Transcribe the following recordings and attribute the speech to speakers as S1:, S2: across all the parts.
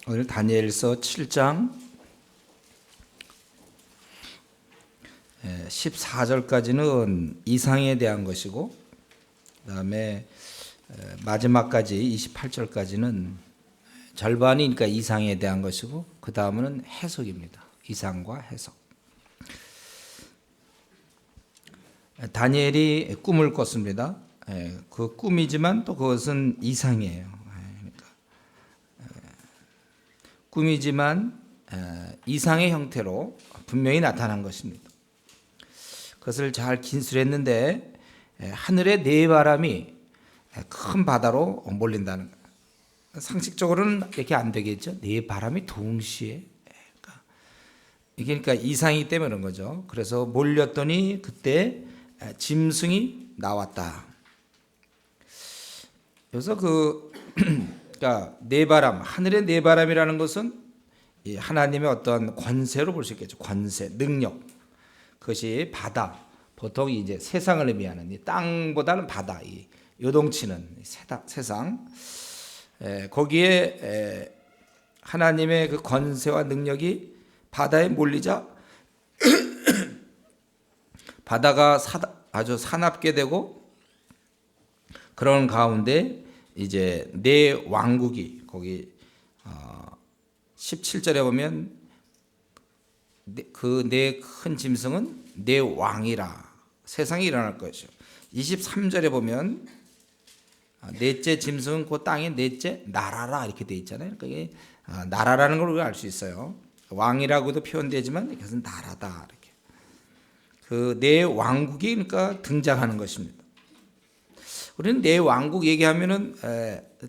S1: 오늘 다니엘서 7장 14절까지는 이상에 대한 것이고, 그 다음에 마지막까지 28절까지는 절반이 그러니까 이상에 대한 것이고, 그 다음은 해석입니다. 이상과 해석. 다니엘이 꿈을 꿨습니다. 그 꿈이지만 또 그것은 이상이에요. 그러니까 꿈이지만 이상의 형태로 분명히 나타난 것입니다. 그것을 잘 긴술했는데 하늘의 네 바람이 큰 바다로 몰린다는 거예요. 상식적으로는 이렇게 안 되겠죠. 네 바람이 동시에. 이게 그러니까 이상이기 때문에 그런 거죠. 그래서 몰렸더니 그때 짐승이 나왔다. 그래서 그러니까 네 바람, 하늘의 네 바람이라는 것은 하나님의 어떤 권세로 볼 수 있겠죠. 권세, 능력. 그것이 바다. 보통 이제 세상을 의미하는 이 땅보다는 바다, 이 요동치는 세상. 거기에 하나님의 그 권세와 능력이 바다에 몰리자 바다가 아주 사납게 되고, 그런 가운데 이제 네 왕국이 거기 17절에 보면 그 네 큰 짐승은 네 왕이라 세상이 일어날 것이요. 23절에 보면 넷째 짐승은 그 땅의 넷째 나라라 이렇게 돼 있잖아요. 그게 나라라는 걸 우리가 알 수 있어요. 왕이라고도 표현되지만 이것은 나라다 이렇게. 그 네 왕국이 그러니까 등장하는 것입니다. 우리는 네 왕국 얘기하면은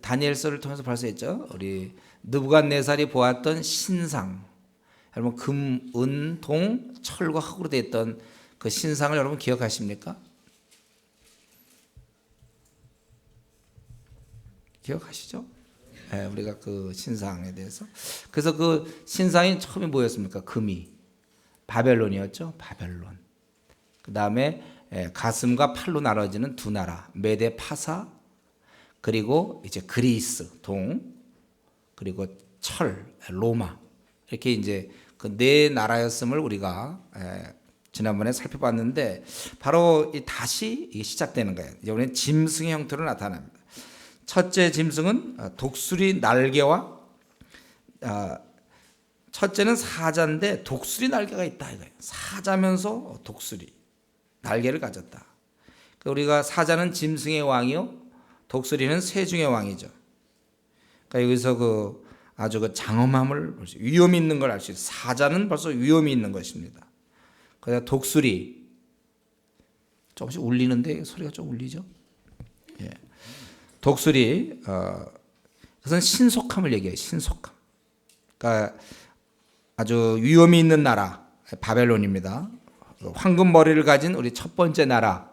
S1: 다니엘서를 통해서 벌써 했죠. 우리 느부갓네살이 보았던 신상, 여러분 금, 은, 동, 철과 흙으로 되었던 그 신상을 여러분 기억하십니까? 기억하시죠? 우리가 그 신상에 대해서. 그래서 그 신상이 처음에 뭐였습니까? 금이 바벨론이었죠. 바벨론. 그 다음에 가슴과 팔로 나눠지는 두 나라, 메데 파사, 그리고 이제 그리스 동, 그리고 철 로마, 이렇게 이제 그 네 나라였음을 우리가 지난번에 살펴봤는데, 바로 다시 시작되는 거예요. 이번엔 짐승의 형태로 나타납니다. 첫째 짐승은 독수리 날개와, 첫째는 사자인데 독수리 날개가 있다 이거예요. 사자면서 독수리 날개를 가졌다. 우리가 사자는 짐승의 왕이요, 독수리는 새중의 왕이죠. 그러니까 여기서 아주 장엄함을, 위험이 있는 걸 알 수 있어요. 사자는 벌써 위험이 있는 것입니다. 그래서 독수리 조금씩 울리는데 소리가 좀 울리죠. 예. 독수리, 그것은 신속함을 얘기해요. 신속함. 그러니까 아주 위험이 있는 나라 바벨론입니다. 황금 머리를 가진 우리 첫 번째 나라.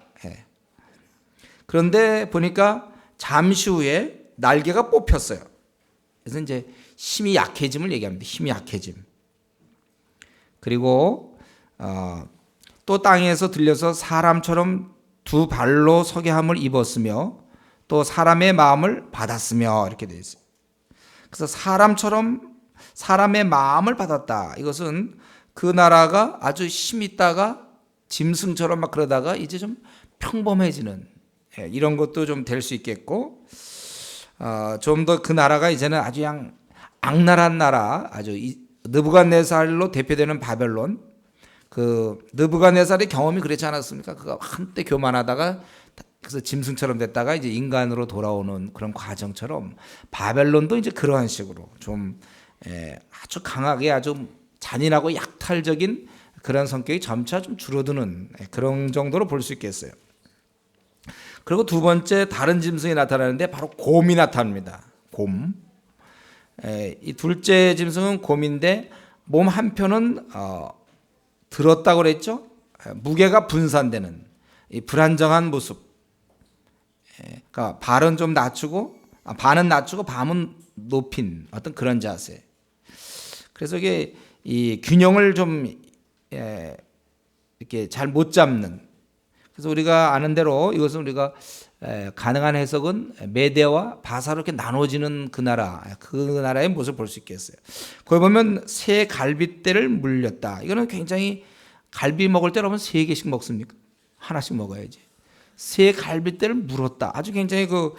S1: 그런데 보니까 잠시 후에 날개가 뽑혔어요. 그래서 이제 힘이 약해짐을 얘기합니다. 힘이 약해짐. 그리고 또 땅에서 들려서 사람처럼 두 발로 서게 함을 입었으며 또 사람의 마음을 받았으며 이렇게 되어 있어요. 그래서 사람처럼 사람의 마음을 받았다. 이것은 그 나라가 아주 힘 있다가 짐승처럼 막 그러다가 이제 좀 평범해지는 이런 것도 좀 될 수 있겠고, 좀 더 그 나라가 이제는 아주 그냥 악랄한 나라, 아주 느부갓네살로 대표되는 바벨론. 그 느부갓네살의 경험이 그렇지 않았습니까? 그가 한때 교만하다가 그래서 짐승처럼 됐다가 이제 인간으로 돌아오는 그런 과정처럼 바벨론도 이제 그러한 식으로 좀 아주 강하게 아주 잔인하고 약탈적인 그런 성격이 점차 좀 줄어드는 그런 정도로 볼 수 있겠어요. 그리고 두 번째 다른 짐승이 나타나는데 바로 곰이 나타납니다. 곰. 이 둘째 짐승은 곰인데 몸 한편은 들었다고 그랬죠. 무게가 분산되는 이 불안정한 모습. 그러니까 발은 좀 낮추고, 반은 낮추고 반은 높인 어떤 그런 자세. 그래서 이게 이 균형을 좀 이렇게 잘 못 잡는. 그래서 우리가 아는 대로 이것은 우리가 가능한 해석은 메대와 바사로 이렇게 나눠지는 그 나라의 모습을 볼 수 있겠어요. 거기 보면 새 갈빗대를 물렸다. 이거는 굉장히 갈비 먹을 때 여러분 3개씩 먹습니까? 하나씩 먹어야지. 새 갈빗대를 물었다. 아주 굉장히 그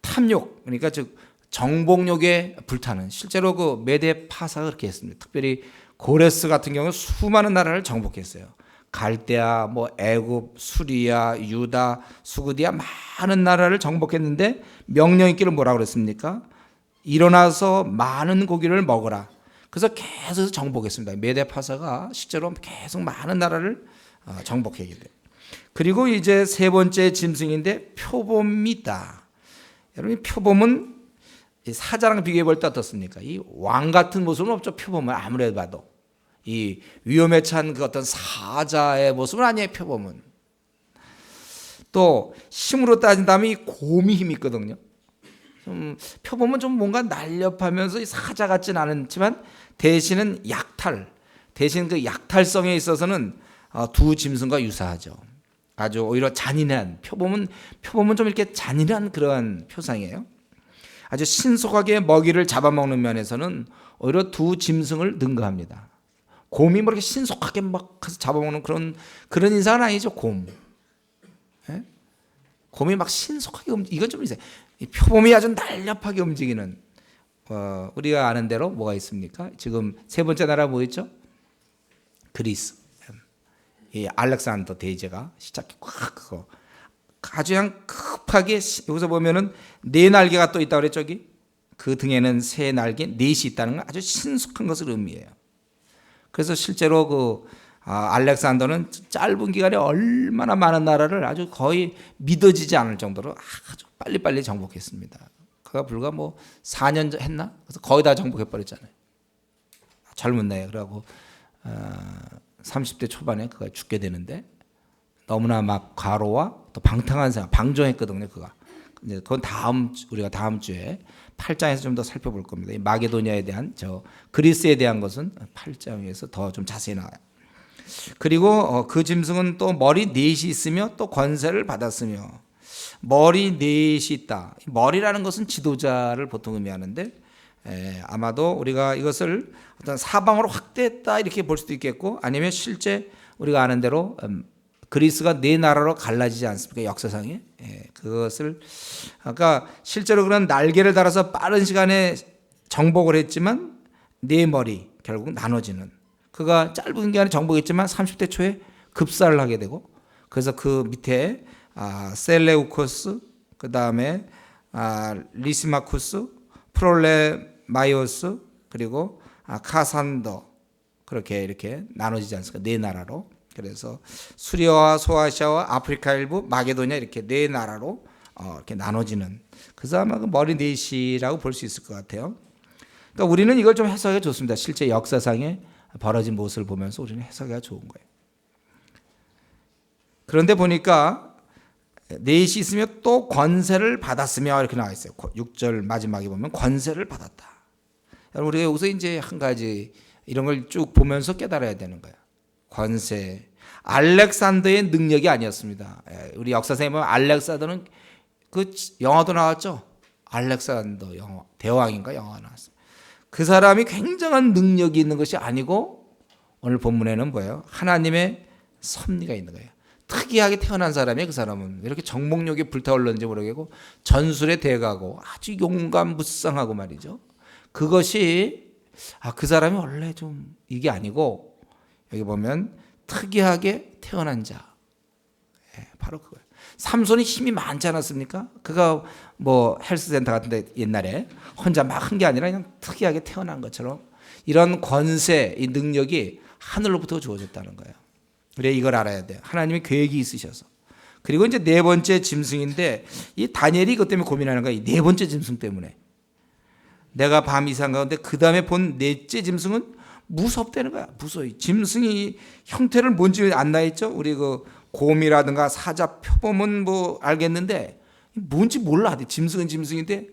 S1: 탐욕, 그러니까 즉 정복욕에 불타는, 실제로 그 메대 파사가 그렇게 했습니다. 특별히 고레스 같은 경우는 수많은 나라를 정복했어요. 갈대아, 뭐 애굽, 수리아, 유다, 수구디아 많은 나라를 정복했는데 명령 있기를 뭐라고 그랬습니까? 일어나서 많은 고기를 먹어라. 그래서 계속 정복했습니다. 메대 파사가 실제로 계속 많은 나라를 정복하게 돼요. 그리고 이제 세 번째 짐승인데 표범이 있다. 여러분, 표범은 사자랑 비교해 볼 때 어떻습니까? 이 왕 같은 모습은 없죠. 표범은 아무래도 봐도 이 위험에 찬 그 어떤 사자의 모습은 아니에요. 표범은 또 힘으로 따진다면 이 곰이 힘이 있거든요. 표범은 좀 뭔가 날렵하면서 사자 같지는 않지만 대신은 대신 그 약탈성에 있어서는 두 짐승과 유사하죠. 아주 오히려 잔인한, 표범은 좀 이렇게 잔인한 그러한 표상이에요. 아주 신속하게 먹이를 잡아먹는 면에서는 오히려 두 짐승을 능가합니다. 곰이 뭐 이렇게 신속하게 막 잡아먹는 그런 인상은 아니죠. 예? 곰이 막 신속하게 이건 좀 이제 표범이 아주 날렵하게 움직이는, 우리가 아는 대로 뭐가 있습니까? 지금 세 번째 나라 뭐였죠? 그리스. 이 알렉산더 대제가 시작해 그거 아주 그냥 급하게, 여기서 보면은 4날개가 또 있다고 그랬죠. 그 등에는 3날개, 4이 있다는 건 아주 신속한 것을 의미해요. 그래서 실제로 그 알렉산더는 짧은 기간에 얼마나 많은 나라를 아주 거의 믿어지지 않을 정도로 아주 빨리빨리 정복했습니다. 그가 불과 뭐 4년 했나? 그래서 거의 다 정복해 버렸잖아요. 젊은 나이에. 그러고 30대 초반에 그가 죽게 되는데, 너무나 막 과로와 또 방탕한 생활, 방종했거든요. 그가. 근데 그건 우리가 다음 주에 8장에서 좀 더 살펴볼 겁니다. 이 마게도니아에 대한, 그리스에 대한 것은 8장에서 더 좀 자세히 나와요. 그리고 그 짐승은 또 머리 4이 있으며 또 권세를 받았으며. 머리 4이 있다. 머리라는 것은 지도자를 보통 의미하는데, 아마도 우리가 이것을 어떤 사방으로 확대했다 이렇게 볼 수도 있겠고, 아니면 실제 우리가 아는 대로 그리스가 4나라로 갈라지지 않습니까? 역사상에. 그것을 아까 실제로 그런 날개를 달아서 빠른 시간에 정복을 했지만 4머리 결국 나눠지는, 그가 짧은 기간에 정복했지만 30대 초에 급사를 하게 되고, 그래서 그 밑에 셀레우코스, 그 다음에 리시마쿠스, 프롤레마이오스, 그리고 카산더, 그렇게 이렇게 나눠지지 않습니까? 4나라로. 그래서 수리아와 소아시아와 아프리카 일부, 마게도니아, 이렇게 4나라로 이렇게 나눠지는, 그래서 아마 그 머리 4이라고 볼 수 있을 것 같아요. 그러니까 우리는 이걸 좀 해석해 좋습니다. 실제 역사상에 벌어진 모습을 보면서 우리는 해석하기가 좋은 거예요. 그런데 보니까 4이 있으며 또 권세를 받았으며 이렇게 나와 있어요. 6절 마지막에 보면 권세를 받았다. 여러분, 우리가 여기서 이제 한 가지 이런 걸 쭉 보면서 깨달아야 되는 거예요. 권세. 알렉산더의 능력이 아니었습니다. 우리 역사상에 보면 알렉산더는 그 영화도 나왔죠. 알렉산더 영화, 대왕인가 영화 나왔어요. 그 사람이 굉장한 능력이 있는 것이 아니고, 오늘 본문에는 뭐예요? 하나님의 섭리가 있는 거예요. 특이하게 태어난 사람이, 그 사람은 왜 이렇게 정복력이 불타올랐는지 모르겠고 전술에 대가고 아주 용감무쌍하고 말이죠. 그것이 그 사람이 원래 좀 이게 아니고, 여기 보면 특이하게 태어난 자, 바로 그거예요. 삼손이 힘이 많지 않았습니까? 그가 뭐 헬스센터 같은데 옛날에 혼자 막 한 게 아니라 그냥 특이하게 태어난 것처럼 이런 권세, 이 능력이 하늘로부터 주어졌다는 거예요. 그래, 이걸 알아야 돼요. 하나님의 계획이 있으셔서. 그리고 이제 4번째 짐승인데, 이 다니엘이 이것 때문에 고민하는 거예요. 이 4번째 짐승 때문에. 내가 밤 이상 가운데 그 다음에 본 4째 짐승은 무섭다는 거야. 무서워. 짐승이 형태를 뭔지 안 나있죠? 우리 그 곰이라든가 사자, 표범은 뭐 알겠는데 뭔지 몰라. 짐승은 짐승인데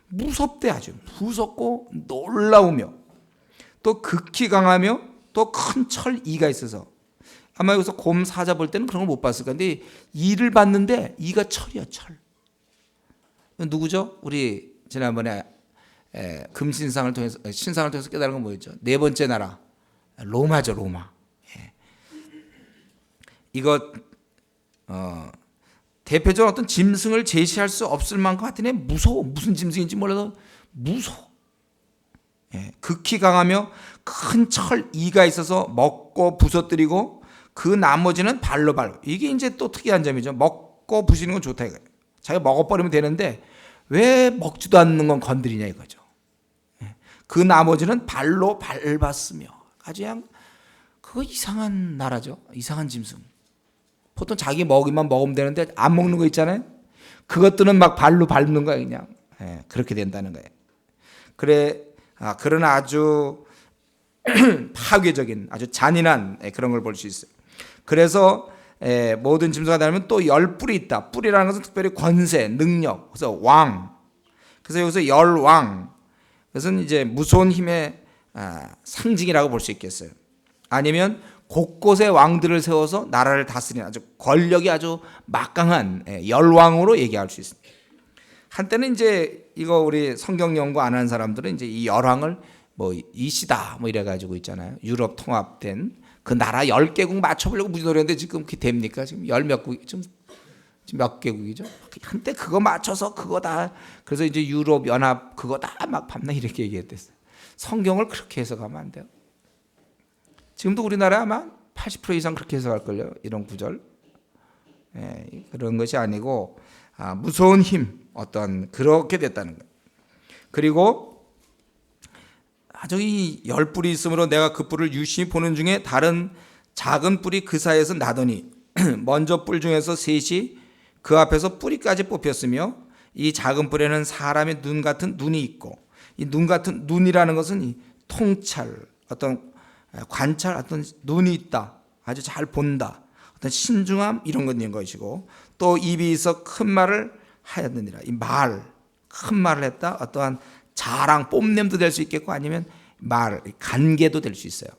S1: 무섭대. 아주 무섭고 놀라우며 또 극히 강하며 또 큰 철 이가 있어서, 아마 여기서 곰 사자 볼 때는 그런 걸 못 봤을 건데 이를 봤는데 이가 철이야. 철. 누구죠? 우리 지난번에 금신상을 통해서 신상을 통해서 깨달은 건 뭐였죠? 네 번째 나라 로마죠. 로마. 이거 대표적으로 어떤 짐승을 제시할 수 없을 만큼 하여튼 무서워. 무슨 짐승인지 몰라도 무서워. 극히 강하며 큰 철 이가 있어서 먹고 부서뜨리고 그 나머지는 발로 밟고. 이게 이제 또 특이한 점이죠. 먹고 부시는 건 좋다 이거예요. 자기가 먹어버리면 되는데 왜 먹지도 않는 건 건드리냐 이거죠. 그 나머지는 발로 밟았으며. 아주 그냥 그거 이상한 나라죠. 이상한 짐승. 보통 자기 먹이만 먹으면 되는데 안 먹는 거 있잖아요. 그것들은 막 발로 밟는 거예요. 그냥. 그렇게 된다는 거예요. 그런 아주 파괴적인 아주 잔인한 그런 걸 볼 수 있어요. 그래서 모든 짐승과 다르면 또 열 뿔이 있다. 뿔이라는 것은 특별히 권세, 능력, 그래서 왕. 그래서 여기서 열왕, 그것은 이제 무서운 힘의 상징이라고 볼 수 있겠어요. 아니면 곳곳에 왕들을 세워서 나라를 다스리는 아주 권력이 아주 막강한 열왕으로 얘기할 수 있습니다. 한때는 이제 이거 우리 성경 연구 안 하는 사람들은 이제 이 열왕을 뭐 이시다 뭐 이래 가지고 있잖아요. 유럽 통합된 그 나라 10개국 맞춰보려고 무지 노력했는데 지금 그게 됩니까? 지금 몇 국, 지금 몇 개국이죠? 한때 그거 맞춰서 그거 다, 그래서 이제 유럽 연합 그거 다 막 밤낮 이렇게 얘기했댔어요. 성경을 그렇게 해석하면 안 돼요. 지금도 우리나라 아마 80% 이상 그렇게 해석할걸요. 이런 구절. 그런 것이 아니고 무서운 힘, 어떤 그렇게 됐다는 거예요. 그리고 저기 열 뿔이 있으므로 내가 그 뿔을 유심히 보는 중에 다른 작은 뿔이 그 사이에서 나더니 먼저 뿔 중에서 셋이 그 앞에서 뿌리까지 뽑혔으며 이 작은 뿔에는 사람의 눈 같은 눈이 있고, 이 눈 같은 눈이라는 것은 이 통찰, 어떤 관찰, 어떤 눈이 있다, 아주 잘 본다, 어떤 신중함 이런 것 있는 것이고, 또 입이 있어 큰 말을 하였느니라. 이 말, 큰 말을 했다. 어떠한 자랑, 뽐냄도 될 수 있겠고 아니면 말, 간계도 될 수 있어요.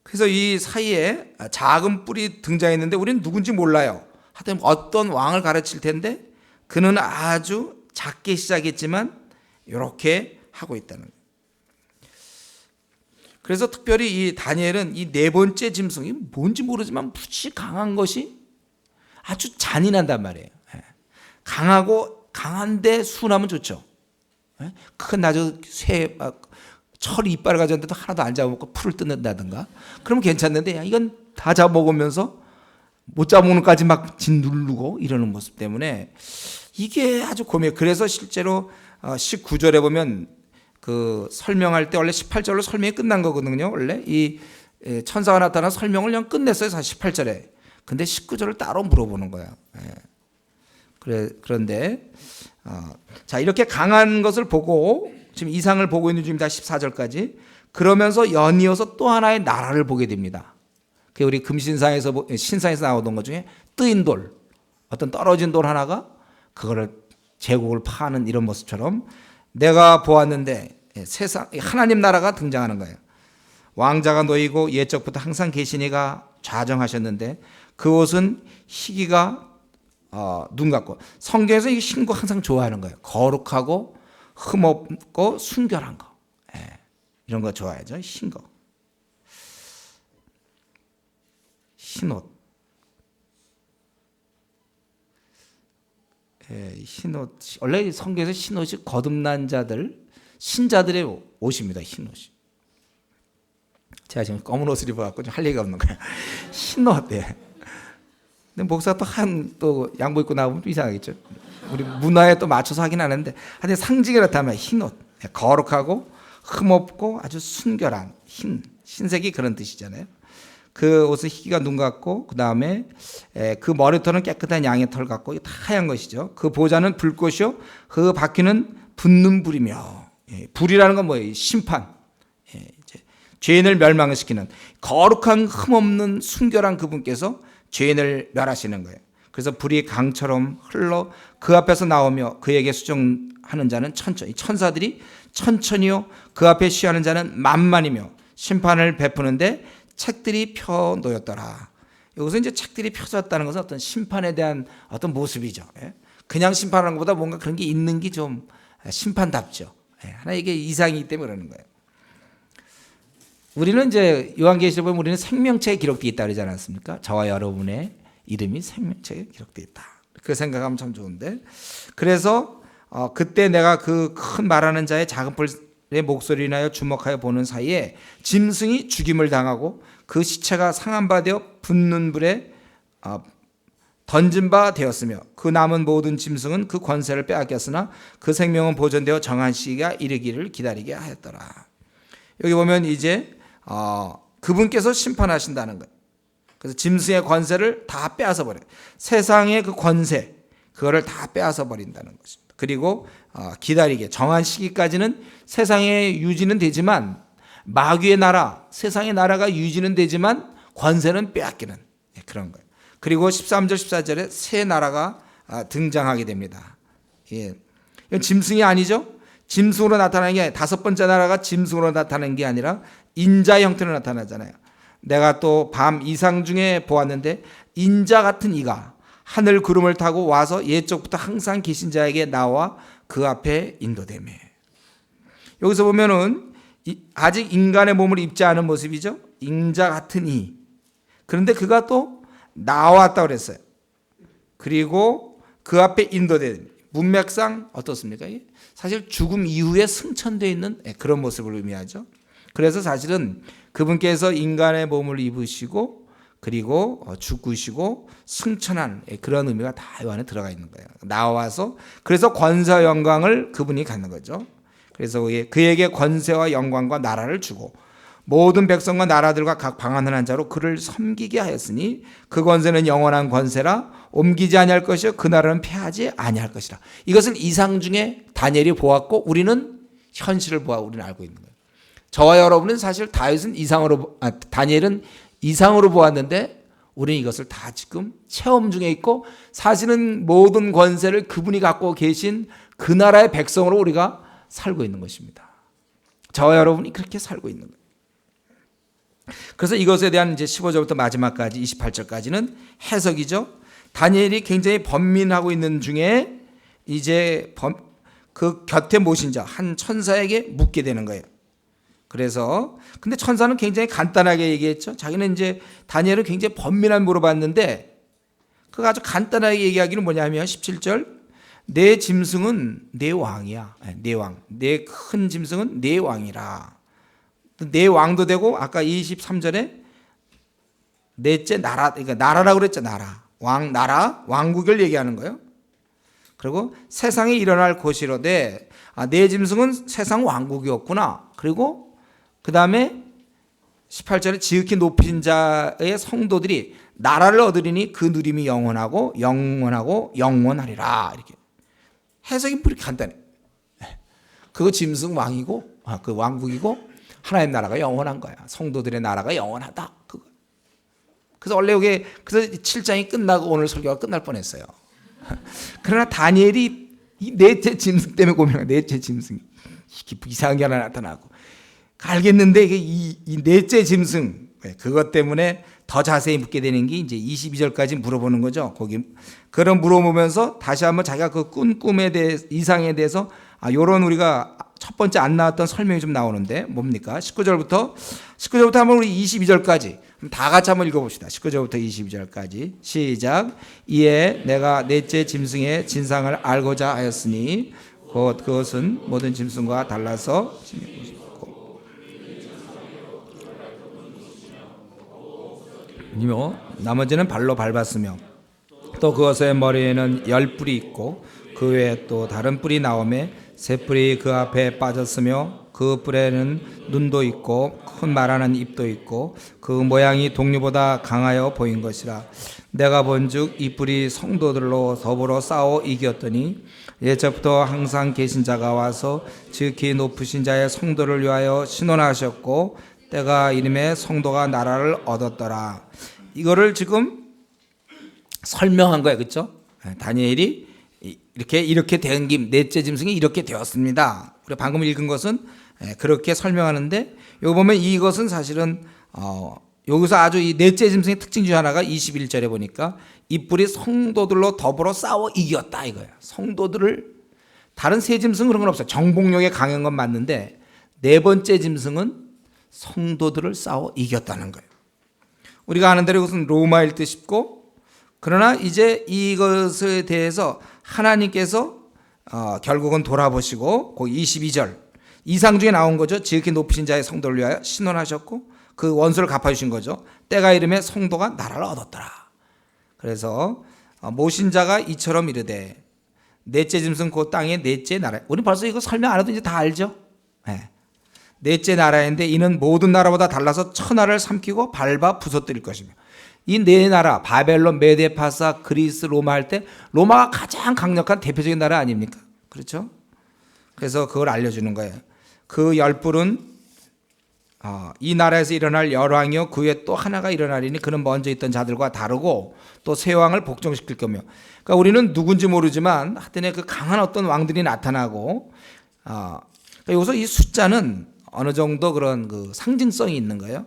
S1: 그래서 이 사이에 작은 뿔이 등장했는데 우리는 누군지 몰라요. 하여튼 어떤 왕을 가르칠 텐데 그는 아주 작게 시작했지만 이렇게 하고 있다는 거예요. 그래서 특별히 이 다니엘은 이 네 번째 짐승이 뭔지 모르지만 무지 강한 것이 아주 잔인한단 말이에요. 강하고 강한데 순하면 좋죠. 큰 아주 새 철이 이빨을 가졌는데도 하나도 안 잡아먹고 풀을 뜯는다든가 그러면 괜찮는데 이건 다 잡아먹으면서 못 잡아먹는까지 막 짓누르고 이러는 모습 때문에 이게 아주 고민이에요. 그래서 실제로 19절에 보면 그 설명할 때 원래 18절로 설명이 끝난 거거든요. 원래 이 천사가 나타나 설명을 그냥 끝냈어요. 18절에. 근데 19절을 따로 물어보는 거예요. 그런데 자, 이렇게 강한 것을 보고 지금 이상을 보고 있는 중입니다. 14절까지. 그러면서 연이어서 또 하나의 나라를 보게 됩니다. 그 우리 금신상에서 신상에서 나오던 것 중에 뜨인 돌, 어떤 떨어진 돌 하나가 그거를 제국을 파는 이런 모습처럼 내가 보았는데 세상 하나님 나라가 등장하는 거예요. 왕자가 놓이고 옛적부터 항상 계시니가 좌정하셨는데 그 옷은 희기가 눈 같고, 성경에서 이 흰 거 항상 좋아하는 거예요. 거룩하고 흠없고 순결한 거, 이런 거 좋아하죠. 흰 거, 흰 옷, 흰 옷. 원래 성경에서 흰 옷이 거듭난 자들, 신자들의 옷입니다. 흰 옷이. 제가 지금 검은 옷을 입어갖고 좀 할 얘기가 없는 거예요. 흰 옷. 근데 목사가 또 양복 입고 나오면 좀 이상하겠죠. 우리 문화에 또 맞춰서 하긴 하는데, 하여튼 상징이 나타나면 흰 옷, 거룩하고 흠없고 아주 순결한 흰색이 그런 뜻이잖아요. 그 옷은 희기가 눈 같고, 그 다음에 그 머리털은 깨끗한 양의 털 같고, 다 하얀 것이죠. 그 보좌는 불꽃이요, 그 바퀴는 붙는 불이며, 불이라는 건 뭐예요? 심판, 죄인을 멸망시키는 거룩한 흠없는 순결한 그분께서 죄인을 멸하시는 거예요. 그래서 불이 강처럼 흘러 그 앞에서 나오며 그에게 수종하는 자는 천천히, 천사들이 천천히요 그 앞에 쉬하는 자는 만만이며 심판을 베푸는데 책들이 펴 놓였더라. 여기서 이제 책들이 펴졌다는 것은 어떤 심판에 대한 어떤 모습이죠. 그냥 심판하는 것보다 뭔가 그런 게 있는 게 좀 심판답죠. 하나 이게 이상이기 때문에 그러는 거예요. 우리는 이제 요한계시록 보면 우리는 생명체에 기록되어 있다 그러지 않았습니까? 저와 여러분의 이름이 생명체에 기록되어 있다. 그 생각하면 참 좋은데, 그래서 그때 내가 그 큰 말하는 자의 작은 뿔의 목소리를 인하여 주목하여 보는 사이에 짐승이 죽임을 당하고 그 시체가 상한 바 되어 붙는 불에 던진 바 되었으며 그 남은 모든 짐승은 그 권세를 빼앗겼으나 그 생명은 보존되어 정한 시기가 이르기를 기다리게 하였더라. 여기 보면 이제 그분께서 심판하신다는 거예요. 그래서 짐승의 권세를 다 빼앗아 버려요. 세상의 그 권세, 그거를 다 빼앗아 버린다는 것입니다. 그리고 기다리게, 정한 시기까지는 세상의 유지는 되지만 마귀의 나라, 세상의 나라가 유지는 되지만 권세는 빼앗기는 그런 거예요. 그리고 13절 14절에 새 나라가 등장하게 됩니다. 예. 이건 짐승이 아니죠. 짐승으로 나타나는 게 아니라, 다섯 번째 나라가 짐승으로 나타나는 게 아니라 인자 형태로 나타나잖아요. 내가 또 밤 이상 중에 보았는데 인자 같은 이가 하늘 구름을 타고 와서 옛적부터 항상 계신 자에게 나와 그 앞에 인도되며. 여기서 보면은 아직 인간의 몸을 입지 않은 모습이죠. 인자 같은 이. 그런데 그가 또 나왔다고 그랬어요. 그리고 그 앞에 인도되며. 문맥상 어떻습니까? 사실 죽음 이후에 승천되어 있는 그런 모습을 의미하죠. 그래서 사실은 그분께서 인간의 몸을 입으시고 그리고 죽으시고 승천한 그런 의미가 다 이 안에 들어가 있는 거예요. 나와서 그래서 권세와 영광을 그분이 갖는 거죠. 그래서 그에게 권세와 영광과 나라를 주고 모든 백성과 나라들과 각 방언을 한 자로 그를 섬기게 하였으니 그 권세는 영원한 권세라 옮기지 아니할 것이요 그 나라는 패하지 아니할 것이라. 이것을 이상 중에 다니엘이 보았고 우리는 현실을 보아 우리는 알고 있는 거예요. 저와 여러분은 사실 다니엘은 이상으로 보았는데 우리는 이것을 다 지금 체험 중에 있고 사실은 모든 권세를 그분이 갖고 계신 그 나라의 백성으로 우리가 살고 있는 것입니다. 저와 여러분이 그렇게 살고 있는 거예요. 그래서 이것에 대한 이제 15절부터 마지막까지 28절까지는 해석이죠. 다니엘이 굉장히 번민하고 있는 중에 이제 그 곁에 모신 자 한 천사에게 묻게 되는 거예요. 그래서 근데 천사는 굉장히 간단하게 얘기했죠. 자기는 이제 다니엘을 굉장히 번민하게 물어봤는데 그가 아주 간단하게 얘기하기는 뭐냐면 17절 내 짐승은 내 왕이야. 내 왕. 내 큰 짐승은 내 왕이라. 내 왕도 되고 아까 23절에 넷째 나라, 그러니까 나라라고 그랬죠. 나라. 왕, 나라, 왕국을 얘기하는 거예요. 그리고 세상에 일어날 것이로되 내 짐승은 세상 왕국이었구나. 그리고 그 다음에 18절에 지극히 높이신 자의 성도들이 나라를 얻으리니 그 누림이 영원하고 영원하고 영원하리라. 이렇게 해석이 그렇게 간단해. 그거 짐승 왕이고 그 왕국이고 하나님 나라가 영원한 거야. 성도들의 나라가 영원하다. 그거. 그래서 원래 여기 그래서 7장이 끝나고 오늘 설교가 끝날 뻔했어요. 그러나 다니엘이 이 넷째 짐승 때문에 고민해요. 넷째 짐승이 이상한 게 하나 나타나고 알겠는데 이 넷째 짐승 그것 때문에 더 자세히 묻게 되는 게 이제 22절까지 물어보는 거죠. 거기 그런 물어보면서 다시 한번 자기가 그 꿈에 대해 이상에 대해서 요런 우리가 첫 번째 안 나왔던 설명이 좀 나오는데 뭡니까? 19절부터 한번 우리 22절까지 다 같이 한번 읽어봅시다. 19절부터 22절까지 시작. 이에 내가 넷째 짐승의 진상을 알고자 하였으니 곧 그것은 모든 짐승과 달라서 나머지는 발로 밟았으며 또 그것의 머리에는 10뿔이 있고 그 외에 또 다른 뿔이 나오매 새 뿔이 그 앞에 빠졌으며 그 뿔에는 눈도 있고 큰 말하는 입도 있고 그 모양이 동류보다 강하여 보인 것이라. 내가 본즉 이 뿔이 성도들로 더불어 싸워 이겼더니 예전부터 항상 계신 자가 와서 지극히 높으신 자의 성도를 위하여 신원하셨고 때가 이름에 성도가 나라를 얻었더라. 이거를 지금 설명한 거예요. 그렇죠? 다니엘이 이렇게 된 김 넷째 짐승이 이렇게 되었습니다. 우리 방금 읽은 것은 그렇게 설명하는데 여기 보면 이것은 사실은 여기서 아주 이 넷째 짐승의 특징 중 하나가 21절에 보니까 이 뿔이 성도들로 더불어 싸워 이겼다 이거야. 성도들을 다른 세 짐승 그런 건 없어요. 정복력에 강한 건 맞는데 네 번째 짐승은 성도들을 싸워 이겼다는 거예요. 우리가 아는 대로 이것은 로마일 듯 싶고, 그러나 이제 이것에 대해서 하나님께서 결국은 돌아보시고 거기 22절 이상 중에 나온 거죠. 지극히 높으신 자의 성도를 위하여 신원하셨고 그 원수를 갚아주신 거죠. 때가 이름에 성도가 나라를 얻었더라. 그래서 모신 자가 이처럼 이르되 넷째 짐승 곧 땅의 넷째 나라. 우리 벌써 이거 설명 안 해도 이제 다 알죠. 네. 넷째 나라인데 이는 모든 나라보다 달라서 천하를 삼키고 밟아 부서뜨릴 것이며, 이 네 나라 바벨론, 메데, 파사, 그리스, 로마 할 때 로마가 가장 강력한 대표적인 나라 아닙니까? 그렇죠? 그래서 그걸 알려주는 거예요. 그 열불은 이 나라에서 일어날 열왕이요 그 위에 또 하나가 일어나리니 그는 먼저 있던 자들과 다르고 또 새 왕을 복종시킬 거며. 그러니까 우리는 누군지 모르지만 하여튼 그 강한 어떤 왕들이 나타나고, 그러니까 여기서 이 숫자는 어느 정도 그런 그 상징성이 있는 거예요.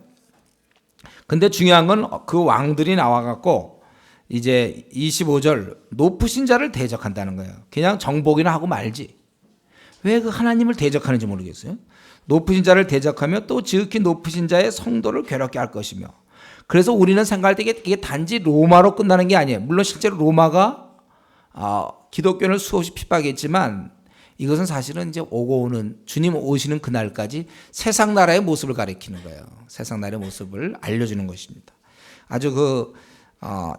S1: 근데 중요한 건 그 왕들이 나와갖고 이제 25절 높으신 자를 대적한다는 거예요. 그냥 정복이나 하고 말지. 왜 그 하나님을 대적하는지 모르겠어요. 높으신 자를 대적하며 또 지극히 높으신 자의 성도를 괴롭게 할 것이며. 그래서 우리는 생각할 때 이게 단지 로마로 끝나는 게 아니에요. 물론 실제로 로마가 기독교를 수없이 핍박했지만 이것은 사실은 이제 오고 오는 주님 오시는 그날까지 세상 나라의 모습을 가리키는 거예요. 세상 나라의 모습을 알려주는 것입니다. 아주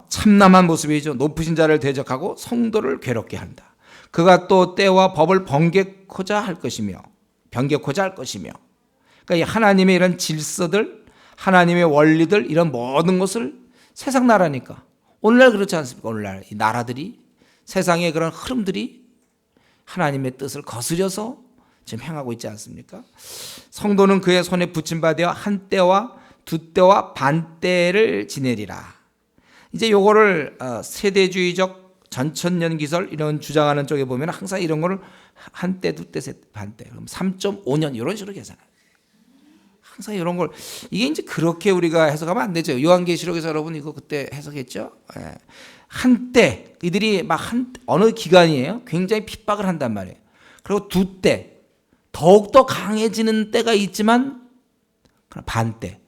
S1: 참남한 모습이죠. 높으신 자를 대적하고 성도를 괴롭게 한다. 그가 또 때와 법을 번개코자 할 것이며 변개코자 할 것이며. 그러니까 이 하나님의 이런 질서들, 하나님의 원리들, 이런 모든 것을, 세상 나라니까 오늘날 그렇지 않습니까? 오늘날 이 나라들이, 세상의 그런 흐름들이 하나님의 뜻을 거스려서 지금 행하고 있지 않습니까? 성도는 그의 손에 붙임 바 되어 한 때와 두 때와 반 때를 지내리라. 이제 요거를 세대주의적 전천년 기설 이런 주장하는 쪽에 보면 항상 이런 거를 한 때, 두 때, 셋, 반 때, 그럼 3.5년 이런 식으로 계산해요. 항상 이런 걸, 이게 이제 그렇게 우리가 해석하면 안 되죠. 요한계시록에서 여러분 이거 그때 해석했죠? 예. 한때, 이들이 막 어느 기간이에요? 굉장히 핍박을 한단 말이에요. 그리고 두 때, 더욱더 강해지는 때가 있지만 반 때,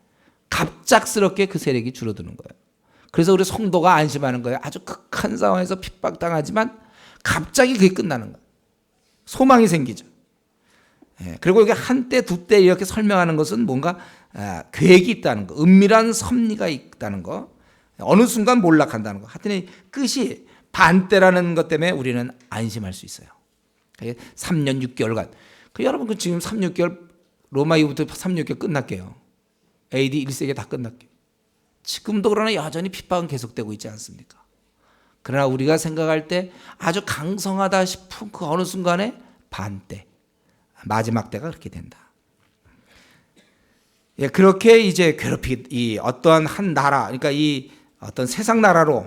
S1: 갑작스럽게 그 세력이 줄어드는 거예요. 그래서 우리 성도가 안심하는 거예요. 아주 극한 상황에서 핍박당하지만 갑자기 그게 끝나는 거예요. 소망이 생기죠. 그리고 이게 한때, 두 때 이렇게 설명하는 것은 뭔가 계획이 있다는 거, 은밀한 섭리가 있다는 거, 어느 순간 몰락한다는 거. 하여튼 끝이 반때라는 것 때문에 우리는 안심할 수 있어요. 3년 6개월간. 여러분 지금 3, 6개월, 로마 이후부터 3, 6개월 끝날게요. AD 1세기 다 끝날게요. 지금도 그러나 여전히 핍박은 계속되고 있지 않습니까? 그러나 우리가 생각할 때 아주 강성하다 싶은 그 어느 순간에 반때, 마지막 때가 그렇게 된다. 그렇게 이제 이 어떠한 한 나라, 그러니까 이 어떤 세상 나라로,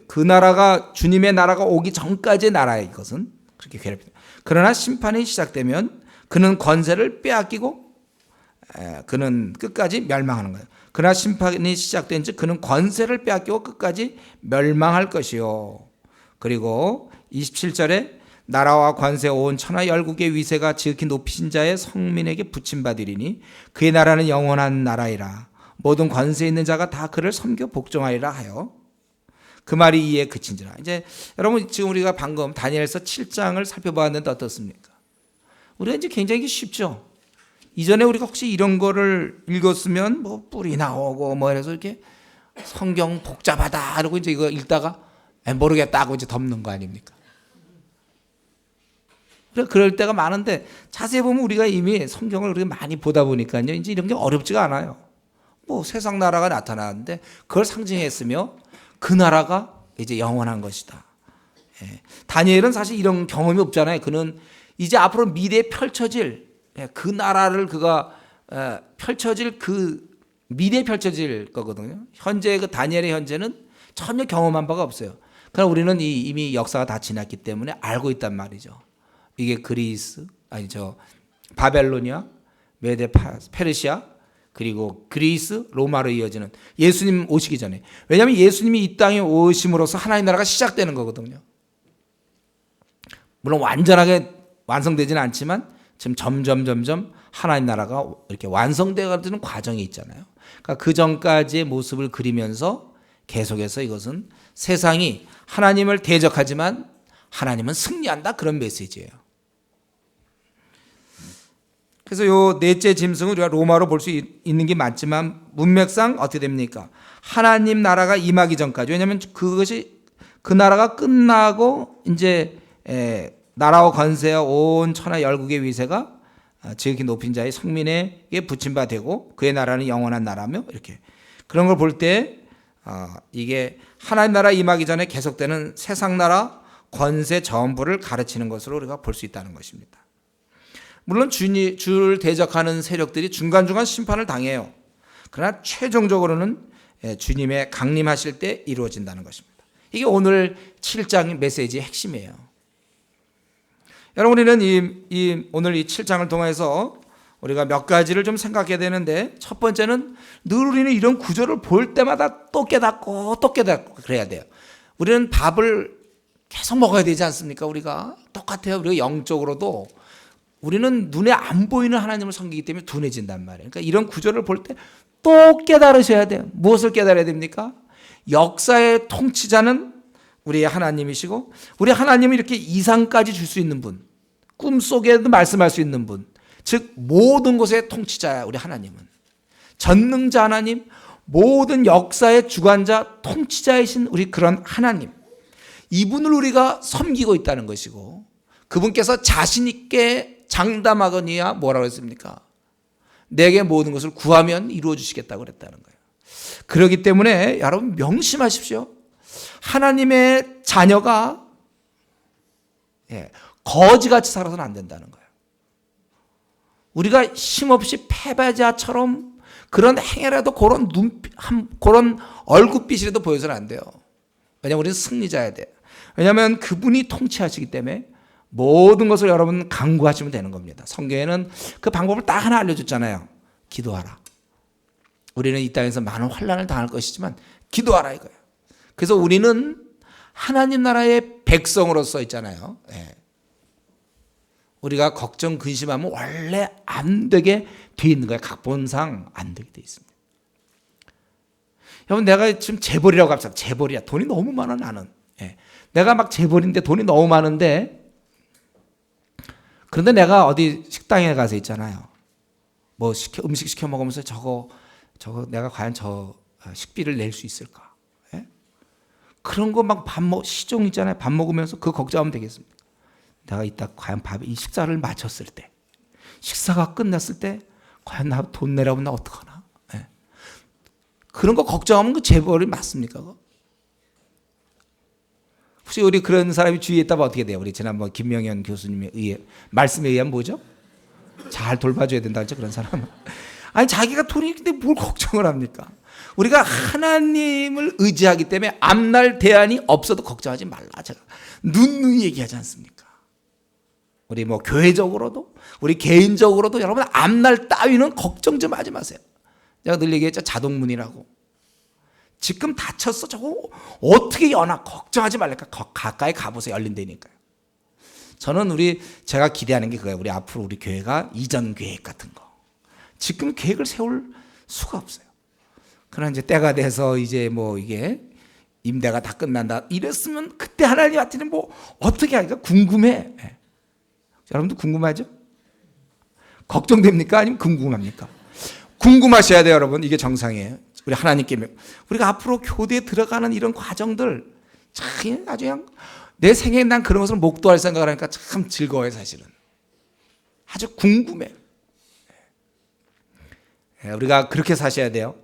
S1: 그 나라가 주님의 나라가 오기 전까지의 나라의 것은 그렇게 괴롭힙니다. 그러나 심판이 시작되면 그는 권세를 빼앗기고 그는 끝까지 멸망하는 거예요. 그러나 심판이 시작된 즉 그는 권세를 빼앗기고 끝까지 멸망할 것이요. 그리고 27절에 나라와 관세 온 천하 열국의 위세가 지극히 높이신 자의 성민에게 붙임받으리니 그의 나라는 영원한 나라이라. 모든 관세 있는 자가 다 그를 섬겨 복종하리라 하여 그 말이 이에 그친지라. 이제 여러분 지금 우리가 방금 다니엘서 7장을 살펴보았는데 어떻습니까? 우리가 이제 굉장히 쉽죠. 이전에 우리가 혹시 이런 거를 읽었으면 뭐 뿔이 나오고 뭐 이래서 이렇게 성경 복잡하다 이러고 이제 이거 읽다가 모르겠다 하고 이제 덮는 거 아닙니까? 그럴 때가 많은데 자세히 보면 우리가 이미 성경을 그렇게 많이 보다 보니까요. 이제 이런 게 어렵지가 않아요. 뭐 세상 나라가 나타나는데 그걸 상징했으며 그 나라가 이제 영원한 것이다. 다니엘은 사실 이런 경험이 없잖아요. 그는 이제 앞으로 미래에 펼쳐질 그 나라를 그가 펼쳐질 그 미래에 펼쳐질 거거든요. 현재 그 다니엘의 현재는 전혀 경험한 바가 없어요. 그러나 우리는 이미 역사가 다 지났기 때문에 알고 있단 말이죠. 이게 그리스, 바벨로니아, 메데, 페르시아, 그리고 그리스, 로마로 이어지는 예수님 오시기 전에. 왜냐하면 예수님이 이 땅에 오심으로써 하나님 나라가 시작되는 거거든요. 물론 완전하게 완성되지는 않지만 지금 점점 하나님 나라가 이렇게 완성되어가는 과정이 있잖아요. 그러니까 그 전까지의 모습을 그리면서 계속해서 이것은 세상이 하나님을 대적하지만 하나님은 승리한다, 그런 메시지예요. 그래서 요 넷째 짐승은 우리가 로마로 볼 수 있는 게 맞지만 문맥상 어떻게 됩니까? 하나님 나라가 임하기 전까지. 왜냐하면 그것이 그 나라가 끝나고 이제 나라와 권세와 온 천하 열국의 위세가 지극히 높인 자의 성민에게 붙임 바 되고 그의 나라는 영원한 나라며, 이렇게 그런 걸 볼 때 이게 하나님 나라 임하기 전에 계속되는 세상 나라 권세 전부를 가르치는 것으로 우리가 볼 수 있다는 것입니다. 물론 주를 대적하는 세력들이 중간중간 심판을 당해요. 그러나 최종적으로는 주님의 강림하실 때 이루어진다는 것입니다. 이게 오늘 7장 메시지의 핵심이에요. 여러분, 우리는 오늘 이 7장을 통해서 우리가 몇 가지를 좀 생각해야 되는데, 첫 번째는 늘 우리는 이런 구조를 볼 때마다 또 깨닫고 그래야 돼요. 우리는 밥을 계속 먹어야 되지 않습니까? 우리가 똑같아요. 우리가 영적으로도 우리는 눈에 안 보이는 하나님을 섬기기 때문에 둔해진단 말이에요. 그러니까 이런 구조를 볼 때 또 깨달으셔야 돼요. 무엇을 깨달아야 됩니까? 역사의 통치자는 우리의 하나님이시고, 우리 하나님은 이렇게 이상까지 줄 수 있는 분, 꿈속에도 말씀할 수 있는 분, 즉 모든 것의 통치자야. 우리 하나님은 전능자 하나님, 모든 역사의 주관자, 통치자이신 우리 그런 하나님, 이분을 우리가 섬기고 있다는 것이고, 그분께서 자신 있게 장담하거니와 뭐라고 했습니까? 내게 모든 것을 구하면 이루어 주시겠다고 그랬다는 거예요. 그렇기 때문에 여러분 명심하십시오. 하나님의 자녀가 거지같이 살아서는 안 된다는 거예요. 우리가 힘없이 패배자처럼 그런 행위라도 그런 그런 얼굴빛이라도 보여서는 안 돼요. 왜냐하면 우리는 승리자야 돼요. 왜냐하면 그분이 통치하시기 때문에 모든 것을 여러분 간구하시면 되는 겁니다. 성경에는 그 방법을 딱 하나 알려줬잖아요. 기도하라. 우리는 이 땅에서 많은 환난을 당할 것이지만 기도하라 이거예요. 그래서 우리는 하나님 나라의 백성으로서 있잖아요. 우리가 걱정 근심하면 원래 안 되게 돼 있는 거예요. 각본상 안 되게 돼 있습니다. 여러분, 내가 지금 재벌이라고 합시다. 재벌이야. 돈이 너무 많아 나는. 내가 막 재벌인데 돈이 너무 많은데, 그런데 내가 어디 식당에 가서 있잖아요. 뭐 음식 시켜 먹으면서 저거 내가 과연 저 식비를 낼 수 있을까? 그런 거 막 시종 있잖아요. 밥 먹으면서 그거 걱정하면 되겠습니까? 내가 이따 과연 이 식사를 마쳤을 때, 식사가 끝났을 때 과연 나 돈 내라면 나 어떡하나? 그런 거 걱정하면 그 재벌이 맞습니까? 그거? 혹시 우리 그런 사람이 주위에 있다면 어떻게 돼요? 우리 지난번 김명현 교수님의 말씀에 의하면 뭐죠? 잘 돌봐줘야 된다 그랬죠, 그런 사람은. 아니, 자기가 돈이 있는데 뭘 걱정을 합니까? 우리가 하나님을 의지하기 때문에 앞날 대안이 없어도 걱정하지 말라. 제가 누누이 얘기하지 않습니까? 우리 뭐 교회적으로도 우리 개인적으로도 여러분 앞날 따위는 걱정 좀 하지 마세요. 제가 늘 얘기했죠. 자동문이라고. 지금 다쳤어. 저거 어떻게 여나 걱정하지 말랄까. 가까이 가보세요. 열린다니까요. 저는 제가 기대하는 게 그거예요. 우리 앞으로 우리 교회가 이전 계획 같은 거. 지금 계획을 세울 수가 없어요. 그러나 이제 때가 돼서 이제 뭐 이게 임대가 다 끝난다. 이랬으면 그때 하나님한테는 뭐 어떻게 하니까 궁금해. 여러분도 궁금하죠? 걱정됩니까? 아니면 궁금합니까? 궁금하셔야 돼요, 여러분. 이게 정상이에요. 우리 하나님께 우리가 앞으로 교대에 들어가는 이런 과정들 참 아주 그냥 내 생에 난 그런 것을 목도할 생각을 하니까 참 즐거워요, 사실은. 아주 궁금해. 우리가 그렇게 사셔야 돼요.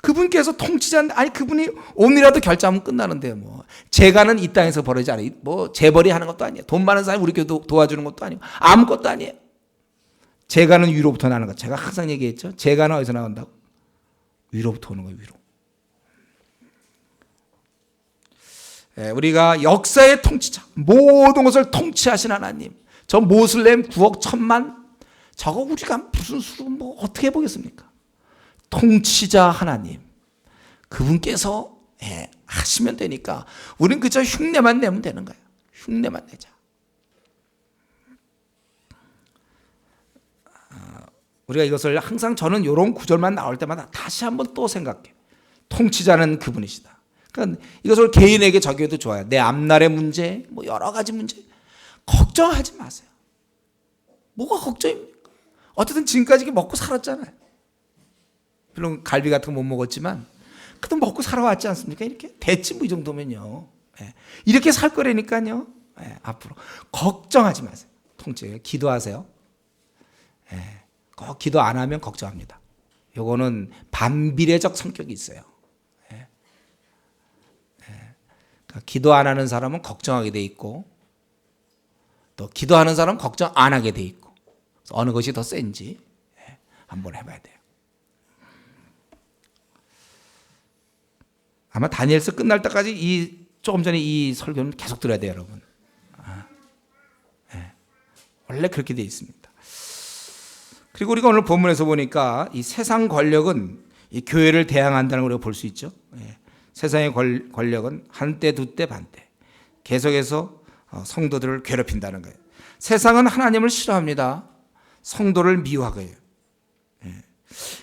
S1: 그분께서 통치자인데, 아니 그분이 오늘이라도 결정하면 끝나는데요. 뭐 재가는 이 땅에서 벌어지지 않아요. 뭐 재벌이 하는 것도 아니에요. 돈 많은 사람이 우리 교회 도와주는 것도 아니고 아무것도 아니에요. 재가는 위로부터 나는 것. 제가 항상 얘기했죠. 재가는 어디서 나온다고? 위로부터 오는 거예요. 위로. 우리가 역사의 통치자, 모든 것을 통치하신 하나님, 저 모슬렘 9억 1천만, 저거 우리가 무슨 수로 뭐 어떻게 해보겠습니까? 통치자 하나님, 그분께서 하시면 되니까 우리는 그저 흉내만 내면 되는 거예요. 흉내만 내자. 우리가 이것을 항상 저는 이런 구절만 나올 때마다 다시 한번 또 생각해. 통치자는 그분이시다. 그러니까 이것을 개인에게 적용해도 좋아요. 내 앞날의 문제, 뭐 여러 가지 문제 걱정하지 마세요. 뭐가 걱정입니까? 어쨌든 지금까지 먹고 살았잖아요. 물론 갈비 같은 거 못 먹었지만 그래도 먹고 살아왔지 않습니까? 이렇게 됐지 뭐 이 정도면요. 이렇게 살 거라니까요. 앞으로 걱정하지 마세요. 통치예요. 기도하세요. 꼭 기도 안 하면 걱정합니다. 요거는 반비례적 성격이 있어요. 그러니까 기도 안 하는 사람은 걱정하게 돼 있고 또 기도하는 사람은 걱정 안 하게 돼 있고 어느 것이 더 센지 한번 해봐야 돼요. 아마 다니엘서 끝날 때까지 조금 전에 이 설교는 계속 들어야 돼요, 여러분. 원래 그렇게 돼 있습니다. 그리고 우리가 오늘 본문에서 보니까 이 세상 권력은 이 교회를 대항한다는 걸 우리가 볼 수 있죠. 세상의 권력은 한때, 두때, 반때 계속해서 성도들을 괴롭힌다는 거예요. 세상은 하나님을 싫어합니다. 성도를 미워하고요.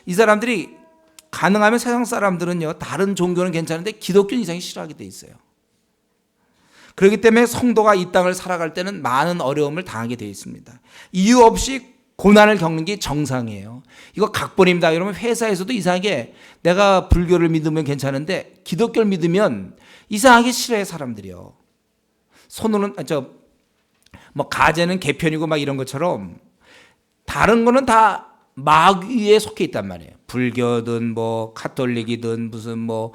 S1: 이 사람들이 가능하면 세상 사람들은요, 다른 종교는 괜찮은데 기독교는 이상히 싫어하게 돼 있어요. 그렇기 때문에 성도가 이 땅을 살아갈 때는 많은 어려움을 당하게 되어 있습니다. 이유 없이 고난을 겪는 게 정상이에요. 이거 각본입니다. 그러면 회사에서도 이상하게 내가 불교를 믿으면 괜찮은데 기독교를 믿으면 이상하게 싫어해 사람들이요. 손으로는 뭐 가재는 개편이고 막 이런 것처럼 다른 거는 다 마귀에 속해 있단 말이에요. 불교든 뭐 카톨릭이든 무슨 뭐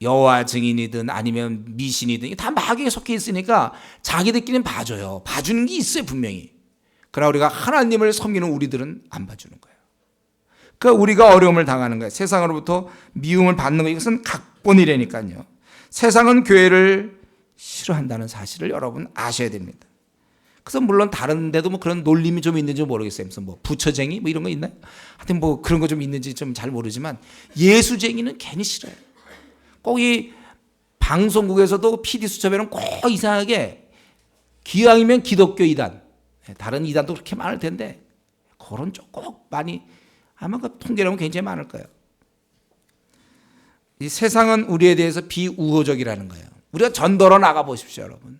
S1: 여호와 증인이든 아니면 미신이든 다 마귀에 속해 있으니까 자기들끼리는 봐줘요. 봐주는 게 있어요, 분명히. 그러나 우리가 하나님을 섬기는 우리들은 안 봐주는 거예요. 그러니까 우리가 어려움을 당하는 거예요. 세상으로부터 미움을 받는 거, 이것은 각본이라니까요. 세상은 교회를 싫어한다는 사실을 여러분 아셔야 됩니다. 그래서 물론 다른 데도 뭐 그런 놀림이 좀 있는지 모르겠어요. 무슨 뭐 부처쟁이 뭐 이런 거 있나요? 하여튼 뭐 그런 거 좀 있는지 좀 잘 모르지만 예수쟁이는 괜히 싫어요. 꼭 이 방송국에서도 PD 수첩에는 꼭 이상하게 기왕이면 기독교 이단, 다른 이단도 그렇게 많을 텐데 그런 쪽 꼭 많이 아마 그 통계라면 굉장히 많을 거예요. 이 세상은 우리에 대해서 비우호적이라는 거예요. 우리가 전도로 나가 보십시오, 여러분.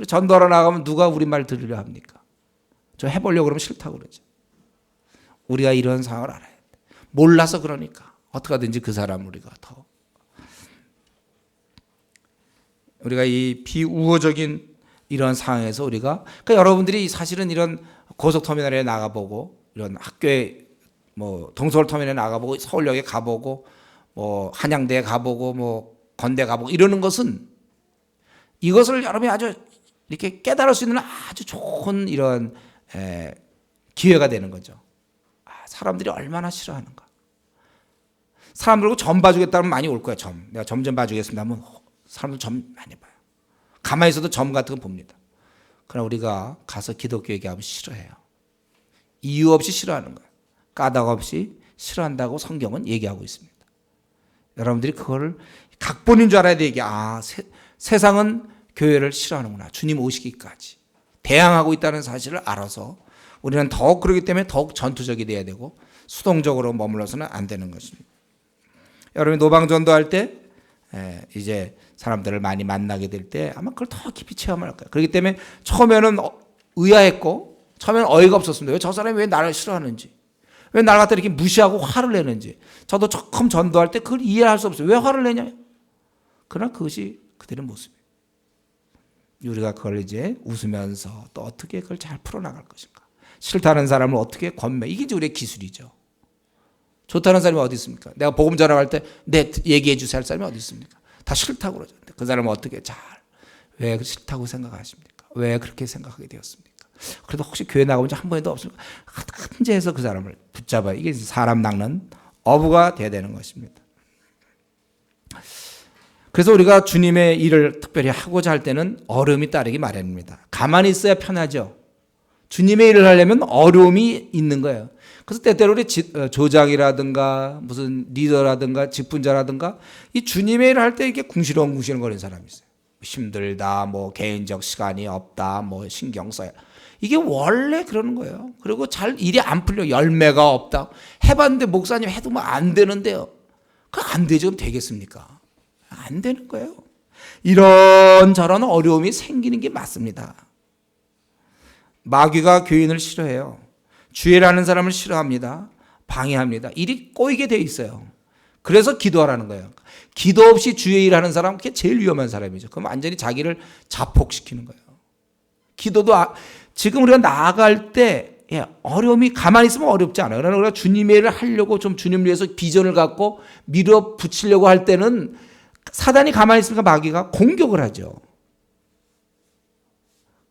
S1: 전도로 나가면 누가 우리 말 들으려 합니까? 저 해보려고 그러면 싫다고 그러죠. 우리가 이런 상황을 알아야 돼. 몰라서 그러니까 어떻게 하든지 그 사람 우리가 이 비우호적인 이런 상황에서 그러니까 여러분들이 사실은 이런 고속터미널에 나가보고 이런 학교에 뭐 동서울터미널에 나가보고 서울역에 가보고 뭐 한양대에 가보고 뭐 건대 가보고 이러는 것은 이것을 여러분이 아주 이렇게 깨달을 수 있는 아주 좋은 이런 기회가 되는 거죠. 사람들이 얼마나 싫어하는가. 사람들고 점 봐주겠다면 많이 올 거야. 내가 점 좀 봐주겠습니다 하면 사람들 점 많이 봐요. 가만히 있어도 점 같은 거 봅니다. 그러나 우리가 가서 기독교 얘기하면 싫어해요. 이유 없이 싫어하는 거예요. 까닭 없이 싫어한다고 성경은 얘기하고 있습니다. 여러분들이 그거를 각본인 줄 알아야 되게 세상은 교회를 싫어하는구나. 주님 오시기까지 대항하고 있다는 사실을 알아서 우리는 더욱 그러기 때문에 더욱 전투적이 돼야 되고 수동적으로 머물러서는 안 되는 것입니다. 여러분이 노방전도할 때 이제 사람들을 많이 만나게 될 때 아마 그걸 더 깊이 체험할 거예요. 그렇기 때문에 처음에는 의아했고 처음에는 어이가 없었습니다. 왜 저 사람이 왜 나를 싫어하는지, 왜 나를 갖다 이렇게 무시하고 화를 내는지. 저도 처음 전도할 때 그걸 이해할 수 없어요. 왜 화를 내냐? 그러나 그것이 그들의 모습이에요. 우리가 그걸 이제 웃으면서 또 어떻게 그걸 잘 풀어나갈 것인가. 싫다는 사람을 어떻게 권매. 이게 이제 우리의 기술이죠. 좋다는 사람이 어디 있습니까? 내가 복음 전할 때 내 얘기해 주세요 할 사람이 어디 있습니까? 다 싫다고 그러죠. 그 사람은 어떻게 왜 싫다고 생각하십니까? 왜 그렇게 생각하게 되었습니까? 그래도 혹시 교회 나가본 적 한 번도 없습니까? 한제해서 그 사람을 붙잡아요. 이게 사람 낚는 어부가 돼야 되는 것입니다. 그래서 우리가 주님의 일을 특별히 하고자 할 때는 어려움이 따르기 마련입니다. 가만히 있어야 편하죠. 주님의 일을 하려면 어려움이 있는 거예요. 그래서 때때로 우리 조장이라든가 무슨 리더라든가 직분자라든가 이 주님의 일을 할 때 이렇게 궁시렁궁시렁 거리는 사람이 있어요. 힘들다, 뭐 개인적 시간이 없다, 뭐 신경 써야. 이게 원래 그러는 거예요. 그리고 잘 일이 안 풀려, 열매가 없다. 해봤는데 목사님 해도 뭐 안 되는데요. 그 안 되죠? 그럼 되겠습니까? 안 되는 거예요. 이런저런 어려움이 생기는 게 맞습니다. 마귀가 교인을 싫어해요. 주의라는 사람을 싫어합니다. 방해합니다. 일이 꼬이게 돼 있어요. 그래서 기도하라는 거예요. 기도 없이 주의 일하는 사람은 그게 제일 위험한 사람이죠. 그럼 완전히 자기를 자폭시키는 거예요. 기도도 지금 우리가 나아갈 때 어려움이 가만히 있으면 어렵지 않아요. 그러나 우리가 주님의 일을 하려고 좀 주님을 위해서 비전을 갖고 밀어붙이려고 할 때는 사단이 가만히 있으니까 마귀가 공격을 하죠.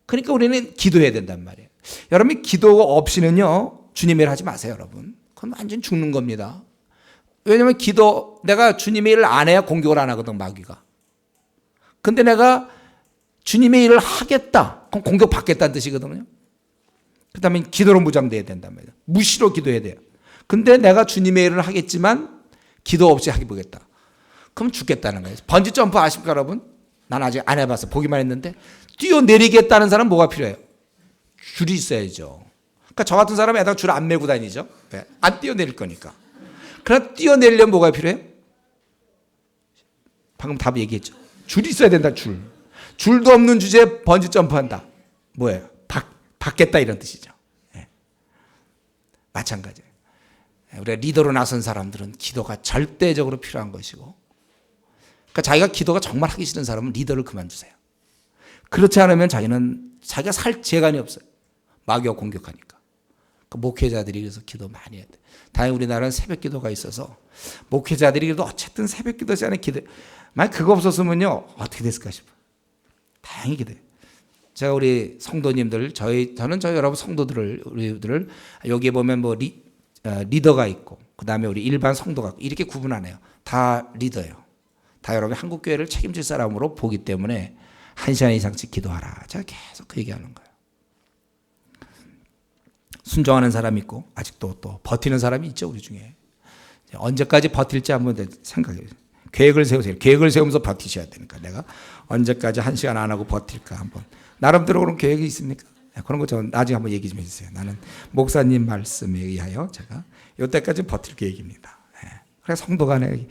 S1: 그러니까 우리는 기도해야 된단 말이에요. 여러분 기도 없이는요 주님의 일 하지 마세요. 여러분 그건 완전 죽는 겁니다. 왜냐하면 내가 주님의 일을 안 해야 공격을 안 하거든 마귀가. 근데 내가 주님의 일을 하겠다 그럼 공격받겠다는 뜻이거든요. 그렇다면 기도로 무장돼야 된단 말이에요. 무시로 기도해야 돼요. 근데 내가 주님의 일을 하겠지만 기도 없이 하기 보겠다. 그럼 죽겠다는 거예요. 번지 점프 아십니까 여러분? 난 아직 안 해봤어. 보기만 했는데 뛰어내리겠다는 사람 뭐가 필요해요? 줄이 있어야죠. 그러니까 저 같은 사람은 애다가 줄 안 메고 다니죠. 네. 안 뛰어내릴 거니까. 그러나 뛰어내리려면 뭐가 필요해요? 방금 답 얘기했죠. 줄이 있어야 된다. 줄도 없는 주제에 번지 점프한다. 뭐예요? 받겠다 이런 뜻이죠. 네. 마찬가지예요. 우리가 리더로 나선 사람들은 기도가 절대적으로 필요한 것이고 그러니까 자기가 기도가 정말 하기 싫은 사람은 리더를 그만두세요. 그렇지 않으면 자기가 살 재간이 없어요. 마귀가 공격하니까. 그러니까 목회자들이 그래서 기도 많이 해야 돼. 다행히 우리나라는 새벽 기도가 있어서 목회자들이 그래도 어쨌든 새벽 기도 시간에 만약 그거 없었으면요 어떻게 됐을까 싶어요. 다행히 기도해요. 제가 우리 성도님들 저는 저희 여러분 우리들을 여기에 보면 뭐 리더가 있고 그다음에 우리 일반 성도가 있고 이렇게 구분 안 해요. 다 리더예요. 다 여러분 한국 교회를 책임질 사람으로 보기 때문에 1시간 이상씩 기도하라. 제가 계속 그 얘기하는 거예요. 순종하는 사람이 있고 아직도 또 버티는 사람이 있죠. 우리 중에. 언제까지 버틸지 한번 생각해요. 계획을 세우세요. 계획을 세우면서 버티셔야 되니까 내가 언제까지 1시간 안 하고 버틸까 한번. 나름대로 그런 계획이 있습니까? 그런 거 저 나중에 한번 얘기 좀 해주세요. 나는 목사님 말씀에 의하여 제가 이때까지 버틸 계획입니다. 그래서 성도 간에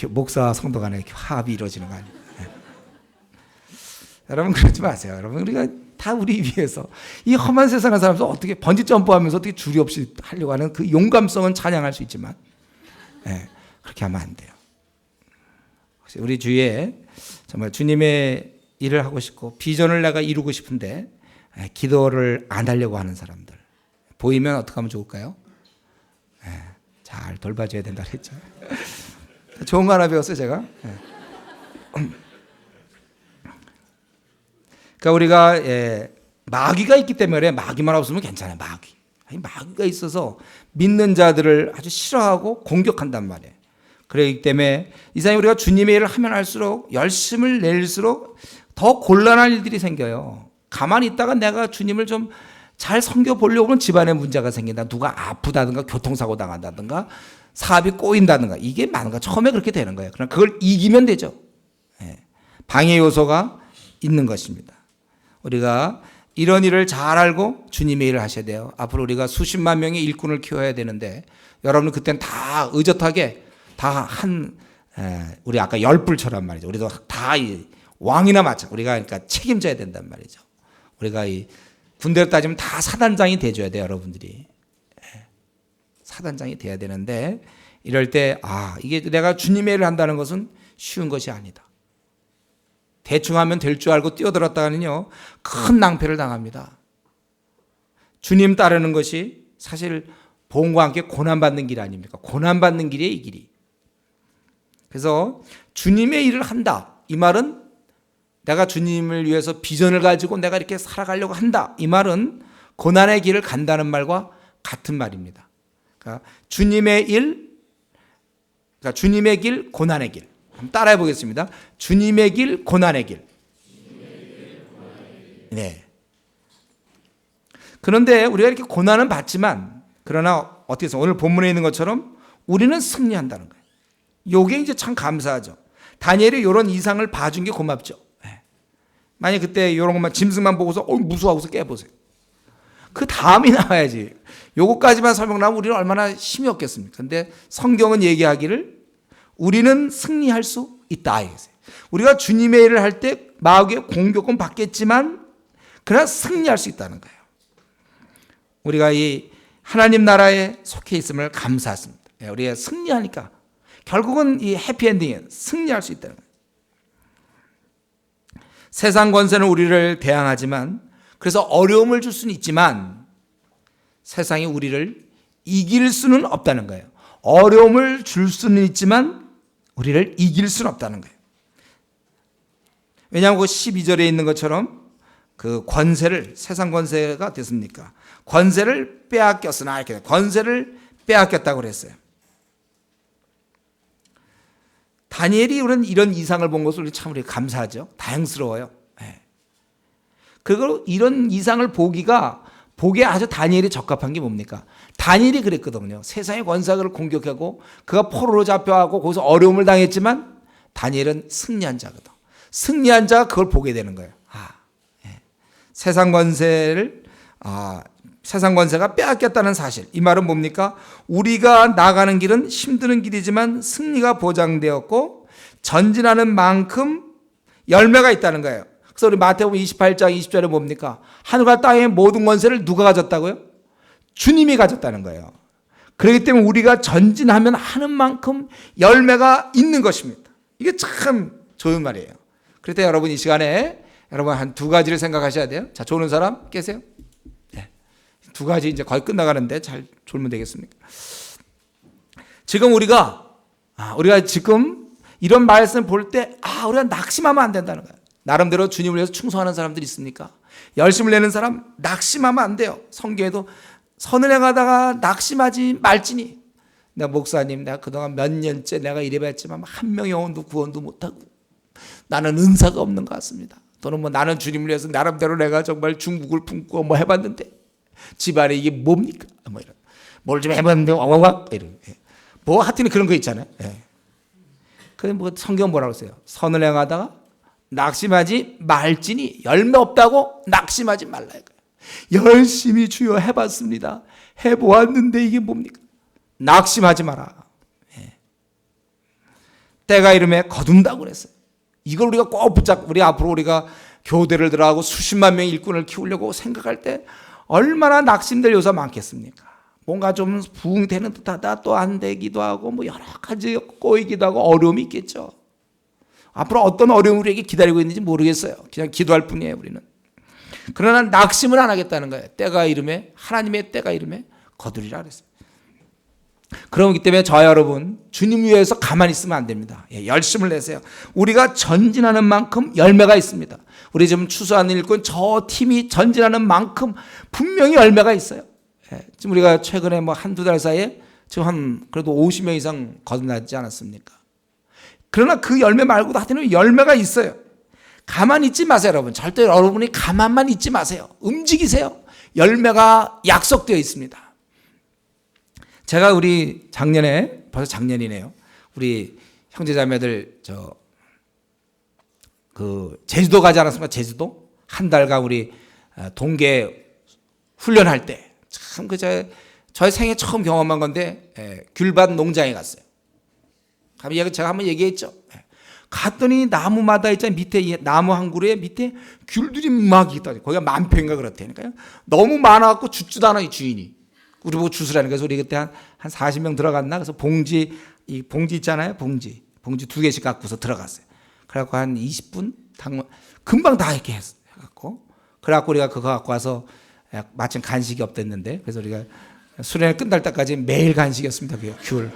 S1: 목사와 성도 간에 화합이 이루어지는 거 아니에요. 여러분 그러지 마세요. 여러분 우리가 다 우리 위해서 이 험한 세상의 사람들 어떻게 번지 점프하면서 어떻게 줄이 없이 하려고 하는 그 용감성은 찬양할 수 있지만 그렇게 하면 안 돼요. 우리 주위에 정말 주님의 일을 하고 싶고 비전을 내가 이루고 싶은데 기도를 안 하려고 하는 사람들 보이면 어떻게 하면 좋을까요? 잘 돌봐줘야 된다 그랬죠. 좋은 거 하나 배웠어요 제가. 그러니까 우리가 마귀가 있기 때문에 마귀만 없으면 괜찮아요. 마귀가 있어서 믿는 자들을 아주 싫어하고 공격한단 말이에요. 그렇기 때문에 이상히 우리가 주님의 일을 하면 할수록 열심을 낼수록 더 곤란한 일들이 생겨요. 가만히 있다가 내가 주님을 좀 잘 섬겨보려고 하면 집안에 문제가 생긴다. 누가 아프다든가 교통사고 당한다든가 사업이 꼬인다든가 이게 많은 거예요. 처음에 그렇게 되는 거예요. 그러나 그걸 이기면 되죠. 방해 요소가 있는 것입니다. 우리가 이런 일을 잘 알고 주님의 일을 하셔야 돼요. 앞으로 우리가 수십만 명의 일꾼을 키워야 되는데 여러분은 그때는 다 의젓하게 우리 아까 열불처럼 말이죠. 우리도 다 왕이나 마찬가지. 우리가 그러니까 책임져야 된단 말이죠. 우리가 이 군대로 따지면 다 사단장이 돼줘야 돼요, 여러분들이. 사단장이 돼야 되는데 이럴 때 이게 내가 주님의 일을 한다는 것은 쉬운 것이 아니다. 대충 하면 될 줄 알고 뛰어들었다가는요 큰 낭패를 당합니다. 주님 따르는 것이 사실 복음과 함께 고난받는 길 아닙니까? 고난받는 길이에요, 이 길이. 그래서 주님의 일을 한다. 이 말은 내가 주님을 위해서 비전을 가지고 내가 이렇게 살아가려고 한다. 이 말은 고난의 길을 간다는 말과 같은 말입니다. 그러니까 주님의 길, 고난의 길. 한번 따라해 보겠습니다. 주님의 길, 고난의 길. 네. 그런데 우리가 이렇게 고난은 받지만, 그러나 어떻게 해서 오늘 본문에 있는 것처럼 우리는 승리한다는 거예요. 요게 이제 참 감사하죠. 다니엘이 이런 이상을 봐준 게 고맙죠. 만약 그때 이런 것만 짐승만 보고서 무서워하고서 깨보세요. 그 다음이 나와야지. 요거까지만 설명하면 우리는 얼마나 힘이 없겠습니까? 근데 성경은 얘기하기를 우리는 승리할 수 있다. 우리가 주님의 일을 할 때 마귀의 공격은 받겠지만 그러나 승리할 수 있다는 거예요. 우리가 이 하나님 나라에 속해 있음을 감사했습니다. 우리가 승리하니까 결국은 이 해피엔딩에 승리할 수 있다는 거예요. 세상 권세는 우리를 대항하지만, 그래서 어려움을 줄 수는 있지만 세상이 우리를 이길 수는 없다는 거예요. 어려움을 줄 수는 있지만 우리를 이길 수는 없다는 거예요. 왜냐하면 그 12절에 있는 것처럼 그 권세를, 세상 권세가 됐습니까? 권세를 빼앗겼으나, 이렇게 권세를 빼앗겼다고 그랬어요. 다니엘이 이런 이상을 본 것을 참 우리 감사하죠. 다행스러워요. 그리고 이런 이상을 보기에 아주 다니엘이 적합한 게 뭡니까? 다니엘이 그랬거든요. 세상의 권세를 공격하고 그가 포로로 잡혀가고 거기서 어려움을 당했지만 다니엘은 승리한 자거든. 승리한 자가 그걸 보게 되는 거예요. 세상 권세가 빼앗겼다는 사실. 이 말은 뭡니까? 우리가 나가는 길은 힘드는 길이지만 승리가 보장되었고 전진하는 만큼 열매가 있다는 거예요. 그래서 우리 마태복음 28장 20절에 뭡니까? 하늘과 땅의 모든 권세를 누가 가졌다고요? 주님이 가졌다는 거예요. 그렇기 때문에 우리가 전진하면 하는 만큼 열매가 있는 것입니다. 이게 참 좋은 말이에요. 그럴 때 여러분 이 시간에 여러분 한 두 가지를 생각하셔야 돼요. 자, 좋은 사람 계세요? 두 가지 이제 거의 끝나가는데 잘 졸면 되겠습니까? 지금 우리가 지금 이런 말씀 볼 때 우리가 낙심하면 안 된다는 거예요. 나름대로 주님을 위해서 충성하는 사람들이 있습니까? 열심을 내는 사람 낙심하면 안 돼요. 성경에도 선을 행하다가 낙심하지 말지니, 내가 목사님 내가 그동안 몇 년째 내가 이래봤지만 한 명의 영혼도 구원도 못하고 나는 은사가 없는 것 같습니다. 또는 나는 주님을 위해서 나름대로 내가 정말 중국을 품고 해봤는데 집안에 이게 뭡니까? 이런. 뭘 좀 해봤는데 이런. 하여튼 그런 거 있잖아요. 그래 성경 뭐라고 써요? 선을 행하다가 낙심하지 말지니, 열매 없다고 낙심하지 말라 이거예요. 열심히 주여 해봤습니다. 해보았는데 이게 뭡니까? 낙심하지 마라. 때가 이름에 거둔다고 그랬어요. 이걸 우리가 꼭 우리 앞으로 우리가 교대를 들어가고 수십만 명의 일꾼을 키우려고 생각할 때 얼마나 낙심될 요소가 많겠습니까? 뭔가 좀 부응되는 듯하다, 또 안 되기도 하고 여러 가지 꼬이기도 하고 어려움이 있겠죠. 앞으로 어떤 어려움이 우리에게 기다리고 있는지 모르겠어요. 그냥 기도할 뿐이에요, 우리는. 그러나 낙심을 안 하겠다는 거예요. 때가 이름에, 하나님의 때가 이름에 거두리라 그랬어요. 그렇기 때문에 저와 여러분 주님 위해서 가만히 있으면 안 됩니다. 열심을 내세요. 우리가 전진하는 만큼 열매가 있습니다. 우리 지금 추수하는 일꾼 저 팀이 전진하는 만큼 분명히 열매가 있어요. 지금 우리가 최근에 한두 달 사이에 지금 그래도 50명 이상 거듭나지 않았습니까? 그러나 그 열매 말고도 하여튼 열매가 있어요. 가만히 있지 마세요, 여러분. 절대 여러분이 가만만 있지 마세요. 움직이세요. 열매가 약속되어 있습니다. 제가 우리 작년에, 벌써 작년이네요. 우리 형제자매들 제주도 가지 않았습니까? 제주도 한 달간 우리 동계 훈련할 때 참 저의 생애 처음 경험한 건데 귤밭 농장에 갔어요. 제가 한번 얘기했죠. 갔더니 나무마다 있잖아요. 밑에 나무 한 그루에 밑에 귤들이 막 있다. 거기가 만 평인가 그렇다니까요. 너무 많아갖고 죽지도 않아 이 주인이. 우리 보고 주스라는 거예요. 우리 그때 한 40명 들어갔나? 그래서 봉지 있잖아요. 봉지 2개씩 갖고서 들어갔어요. 그래갖고 한 20분 금방 다 이렇게 해갖고 그래갖고 우리가 그거 갖고 와서 마침 간식이 없댔는데 그래서 우리가 수련회 끝날 때까지 매일 간식이었습니다. 그게 귤.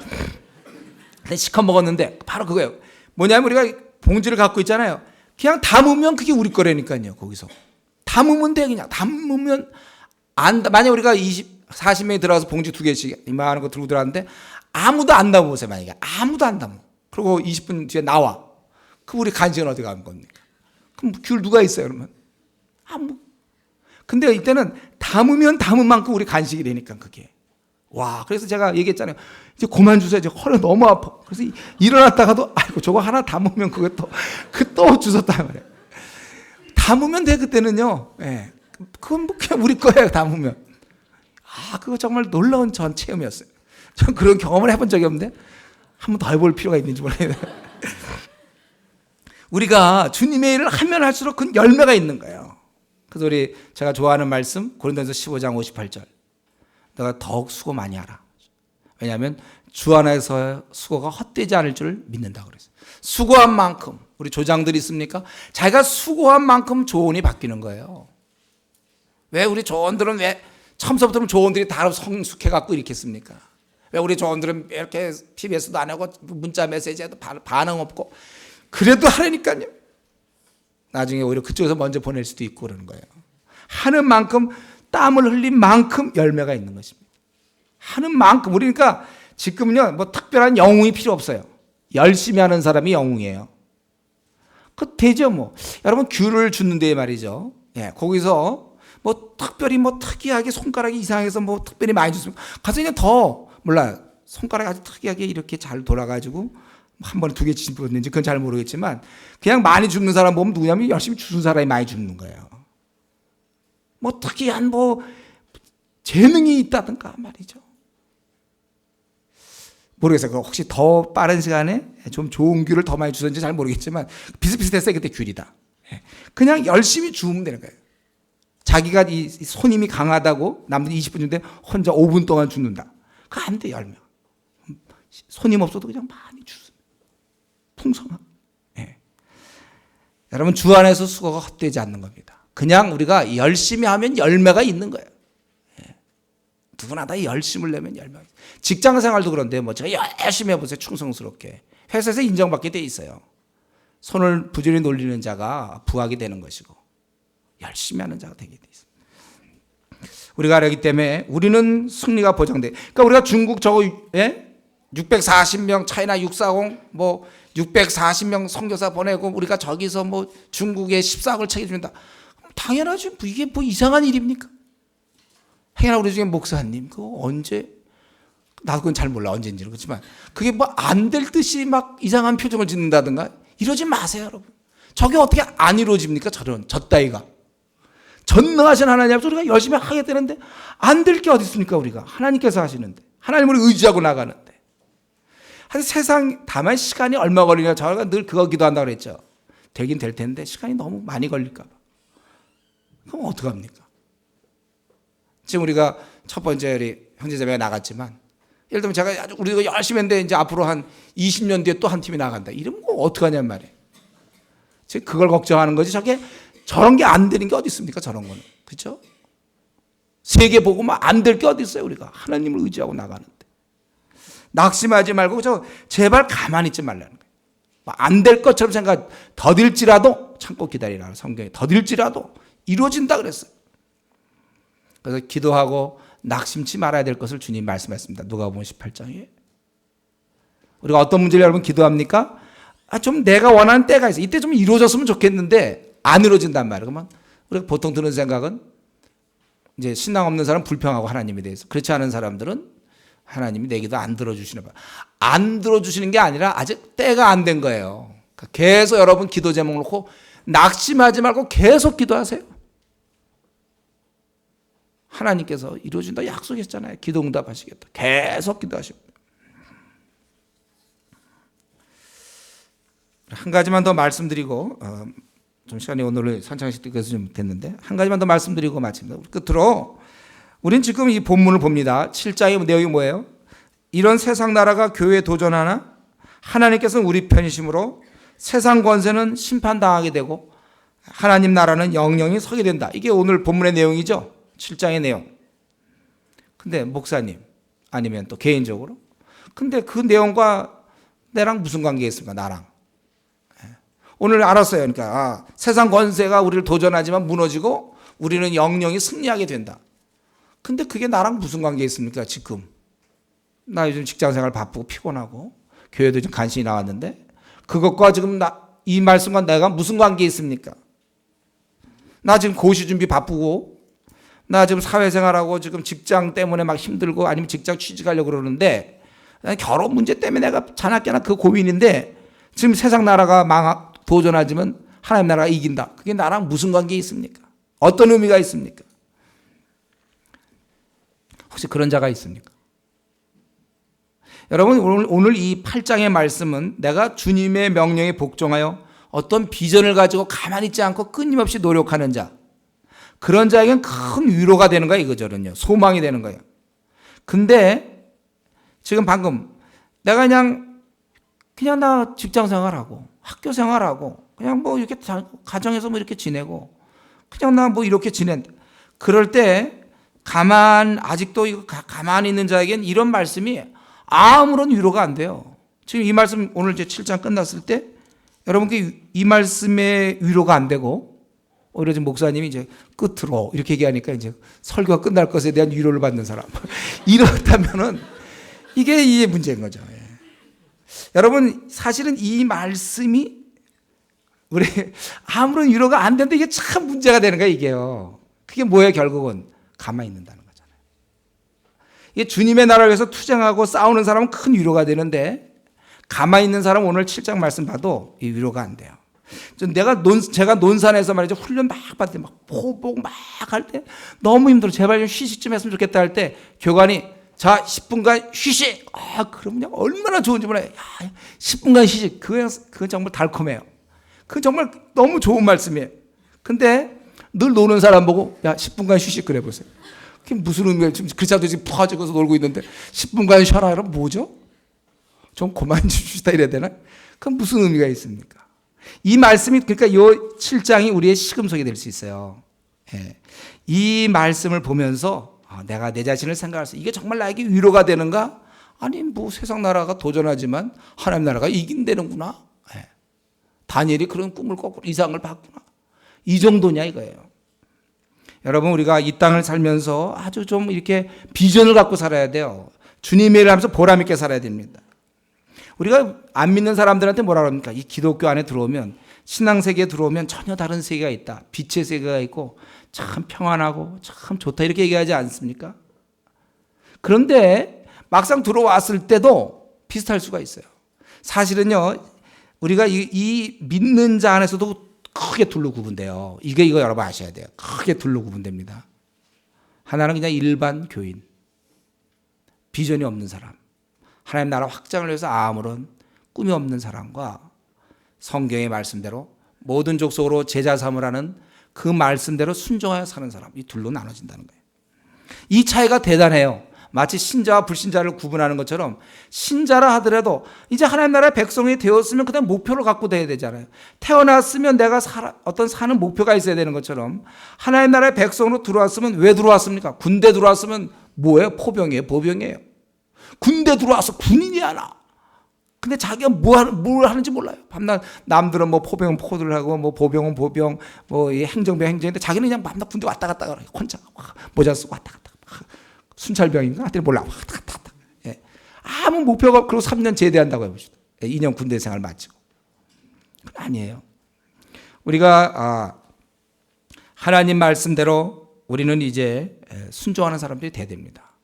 S1: 근데 시컷 먹었는데 바로 그거예요. 뭐냐면 우리가 봉지를 갖고 있잖아요. 그냥 담으면 그게 우리 거라니까요. 거기서 담으면 돼. 그냥 담으면 만약 우리가 40명이 들어가서 봉지 2개씩 이만한 거 들고 들어왔는데 아무도 안 담아보세요. 만약에 아무도 안 담아. 그리고 20분 뒤에 나와. 그럼 우리 간식은 어디 간 겁니까? 그럼 귤 누가 있어요? 그러면 근데 이때는 담으면 담은 만큼 우리 간식이 되니까 그게. 와, 그래서 제가 얘기했잖아요. 이제 그만 주세요. 이제 허리 너무 아파. 그래서 일어났다가도 아이고 저거 하나 담으면 그것도 또 주웠단 말이에요. 담으면 돼 그때는요. 예. 그건 뭐 그냥 우리 거예요. 담으면. 아, 그거 정말 놀라운 전 체험이었어요. 전 그런 경험을 해본 적이 없는데 한 번 더 해볼 필요가 있는지 몰라요. 우리가 주님의 일을 하면 할수록 그 열매가 있는 거예요. 그래서 제가 좋아하는 말씀 고린도전서 15장 58절. 너가 더욱 수고 많이 하라. 왜냐하면 주 안에서 수고가 헛되지 않을 줄 믿는다고 그랬어요. 수고한 만큼, 우리 조장들이 있습니까? 자기가 수고한 만큼 조언이 바뀌는 거예요. 왜 우리 조언들은 왜 처음부터 조언들이 다 성숙해갖고 이렇게 했습니까? 왜 우리 조언들은 이렇게 PBS도 안 하고 문자 메시지에도 반응 없고 그래도 하려니까요. 나중에 오히려 그쪽에서 먼저 보낼 수도 있고 그러는 거예요. 하는 만큼 땀을 흘린 만큼 열매가 있는 것입니다. 하는 만큼 우리니까 지금은요 뭐 특별한 영웅이 필요 없어요. 열심히 하는 사람이 영웅이에요. 그 되죠 뭐. 여러분 귤을 줍는데 말이죠. 예, 거기서 뭐 특별히 뭐 특이하게 손가락이 이상해서 뭐 특별히 많이 줬습니까? 가서 그냥 더 몰라요. 손가락이 아주 특이하게 이렇게 잘 돌아가지고 한 번에 2개 집었는지 그건 잘 모르겠지만 그냥 많이 줍는 사람 보면 누구냐면 열심히 주는 사람이 많이 줍는 거예요. 뭐 특이한 뭐 재능이 있다든가 말이죠. 모르겠어요. 혹시 더 빠른 시간에 좀 좋은 귤을 더 많이 주셨는지 잘 모르겠지만 비슷비슷했어요. 그때 귤이다. 그냥 열심히 주면 되는 거예요. 자기가 이 손님이 강하다고 남들이 20분 주는데 혼자 5분 동안 죽는다. 그거 안 돼, 열명. 손님 없어도 그냥 많이 주세요. 풍성하고. 예. 여러분 주 안에서 수고가 헛되지 않는 겁니다. 그냥 우리가 열심히 하면 열매가 있는 거예요. 예. 누구나 다 열심을 내면 열매가 있어요. 직장 생활도 그런데 뭐 제가 열심히 해보세요. 충성스럽게. 회사에서 인정받게 돼 있어요. 손을 부지런히 놀리는 자가 부하게 되는 것이고 열심히 하는 자가 되게 돼 있어요. 우리가 알기 때문에 우리는 승리가 보장돼. 그러니까 우리가 중국 저거 640명 차이나 640 뭐 640명 선교사 보내고 우리가 저기서 뭐 중국의 14억을 책임진다. 당연하죠. 이게 뭐 이상한 일입니까? 행여나 우리 중에 목사님 그거 언제 나도 그건 잘 몰라 언제인지는 그렇지만 그게 뭐 안 될 듯이 막 이상한 표정을 짓는다든가 이러지 마세요 여러분. 저게 어떻게 안 이루어집니까? 저 따위가. 전능하신 하나님 앞에서 우리가 열심히 하게 되는데 안 될 게 어디 있습니까? 우리가 하나님께서 하시는데 하나님을 의지하고 나가는데 세상 다만 시간이 얼마 걸리냐 저희가 늘 그거 기도한다고 그랬죠. 되긴 될 텐데 시간이 너무 많이 걸릴까 봐. 그럼 어떡합니까? 지금 우리가 첫 번째 우리 형제자매가 나갔지만 예를 들면 제가 우리가 열심히 했는데 이제 앞으로 한 20년 뒤에 또 한 팀이 나간다. 이러면 어떡하냔 말이에요. 지금 그걸 걱정하는 거지 저런 게 안 되는 게 어디 있습니까? 저런 거는. 그렇죠? 세계 보고만 안 될 게 어디 있어요? 우리가 하나님을 의지하고 나가는데. 낙심하지 말고 제발 가만히 있지 말라는 거예요. 안 될 것처럼 생각 더딜지라도 참고 기다리라. 성경에 더딜지라도 이루어진다 그랬어요. 그래서 기도하고 낙심치 말아야 될 것을 주님 말씀하셨습니다. 누가복음 18장에. 우리가 어떤 문제를 여러분 기도합니까? 좀 내가 원하는 때가 있어. 이때 좀 이루어졌으면 좋겠는데 안 이루어진단 말이에요. 그러면 우리가 보통 드는 생각은 이제 신앙 없는 사람은 불평하고 하나님에 대해서. 그렇지 않은 사람들은 하나님이 내 기도 안 들어주시나 봐요. 안 들어주시는 게 아니라 아직 때가 안 된 거예요. 그러니까 계속 여러분 기도 제목 놓고 낙심하지 말고 계속 기도하세요. 하나님께서 이루어진다 약속했잖아요. 기도 응답하시겠다. 계속 기도하시고. 한 가지만 더 말씀드리고 좀 시간이 오늘 산창식 때까지 좀 됐는데 한 가지만 더 말씀드리고 마칩니다. 끝으로 우린 지금 이 본문을 봅니다. 7장의 내용이 뭐예요? 이런 세상 나라가 교회에 도전하나 하나님께서는 우리 편이심으로 세상 권세는 심판당하게 되고 하나님 나라는 영영이 서게 된다. 이게 오늘 본문의 내용이죠. 7장의 내용. 근데 목사님 아니면 또 개인적으로 근데 그 내용과 내랑 무슨 관계가 있습니까? 나랑. 오늘 알았어요. 그러니까 세상 권세가 우리를 도전하지만 무너지고 우리는 영영이 승리하게 된다. 근데 그게 나랑 무슨 관계가 있습니까? 지금 나 요즘 직장생활 바쁘고 피곤하고 교회도 좀 간신히 나왔는데 그것과 지금 이 말씀과 내가 무슨 관계 있습니까? 나 지금 고시 준비 바쁘고 나 지금 사회생활하고 지금 직장 때문에 막 힘들고 아니면 직장 취직하려고 그러는데 결혼 문제 때문에 내가 자나깨나 그 고민인데 지금 세상 나라가 도전하지만 하나님 나라가 이긴다. 그게 나랑 무슨 관계 있습니까? 어떤 의미가 있습니까? 혹시 그런 자가 있습니까? 여러분, 오늘 이 8장의 말씀은 내가 주님의 명령에 복종하여 어떤 비전을 가지고 가만히 있지 않고 끊임없이 노력하는 자, 그런 자에겐 큰 위로가 되는 거예요. 이거저는요, 소망이 되는 거예요. 근데 지금 방금 내가 그냥 나 직장 생활하고 학교 생활하고 그냥 뭐 이렇게 가정에서 뭐 이렇게 지내고 그냥 나 뭐 이렇게 그럴 때 아직도 가만히 있는 자에겐 이런 말씀이 아무런 위로가 안 돼요. 지금 이 말씀 오늘 이제 7장 끝났을 때 여러분께 이 말씀의 위로가 안 되고 오히려 지금 목사님이 이제 끝으로 이렇게 얘기하니까 이제 설교가 끝날 것에 대한 위로를 받는 사람 이렇다면은 이게 문제인 거죠. 예. 여러분, 사실은 이 말씀이 우리 아무런 위로가 안 되는데 이게 참 문제가 되는 거예요. 이게요. 그게 뭐예요? 결국은 가만히 있는다는 거잖아요. 이게 주님의 나라를 위해서 투쟁하고 싸우는 사람은 큰 위로가 되는데 가만히 있는 사람은 오늘 7장 말씀 봐도 이 위로가 안 돼요. 제가 논산에서 말이죠, 훈련 막 받을 때 막 포복 막 할 때 너무 힘들어. 제발 좀 휴식 좀 했으면 좋겠다 할 때 교관이 자 10분간 휴식. 그럼 그냥 얼마나 좋은지 몰라요. 10분간 휴식. 그건 정말 달콤해요. 그건 정말 너무 좋은 말씀이에요. 근데 늘 노는 사람 보고 야 10분간 휴식 그래 보세요. 그게 무슨 의미예요? 지금 그 자도 지금 퍼지고서 놀고 있는데 10분간 쉬어라. 그럼 뭐죠? 좀 그만 주시다 이래야 되나? 그건 무슨 의미가 있습니까? 이 말씀이 그러니까 이 7장이 우리의 시금석이 될 수 있어요. 예. 이 말씀을 보면서 내가 내 자신을 생각할 수 이게 정말 나에게 위로가 되는가? 아니 뭐 세상 나라가 도전하지만 하나님 나라가 이긴다는구나. 예. 다니엘이 그런 꿈을 꿨고 이상을 봤구나. 이 정도냐 이거예요. 여러분, 우리가 이 땅을 살면서 아주 좀 이렇게 비전을 갖고 살아야 돼요. 주님의 일을 하면서 보람 있게 살아야 됩니다. 우리가 안 믿는 사람들한테 뭐라 그럽니까? 이 기독교 안에 들어오면, 신앙세계에 들어오면 전혀 다른 세계가 있다. 빛의 세계가 있고 참 평안하고 참 좋다 이렇게 얘기하지 않습니까? 그런데 막상 들어왔을 때도 비슷할 수가 있어요. 사실은요, 우리가 이 믿는 자 안에서도 크게 둘로 구분돼요. 이거 여러분 아셔야 돼요. 크게 둘로 구분됩니다. 하나는 그냥 일반 교인, 비전이 없는 사람, 하나님 나라 확장을 위해서 아무런 꿈이 없는 사람과 성경의 말씀대로 모든 족속으로 제자 삼으라는 그 말씀대로 순종하여 사는 사람, 이 둘로 나눠진다는 거예요. 이 차이가 대단해요. 마치 신자와 불신자를 구분하는 것처럼 신자라 하더라도 이제 하나님 나라의 백성이 되었으면 그다음 목표를 갖고 돼야 되잖아요. 태어났으면 내가 어떤 사는 목표가 있어야 되는 것처럼 하나님 나라의 백성으로 들어왔으면 왜 들어왔습니까? 군대 들어왔으면 뭐예요? 포병이에요? 보병이에요? 군대 들어와서 군인이야 나. 근데 자기가 뭘 하는지 몰라요. 밤낮 남들은 뭐 포병은 포를 하고 뭐 보병은 보병, 뭐 행정병 행정인데 자기는 그냥 밤낮 군대 왔다 갔다 그래. 혼자 모자 쓰고 왔다 갔다. 순찰병인가? 하여튼 몰라. 왔다 갔다. 예. 아무 목표가 없고 3년 제대한다고 해봅시다. 2년 군대 생활 마치고. 그건 아니에요. 우리가 하나님 말씀대로 우리는 이제 순종하는 사람들이 돼야 됩니다.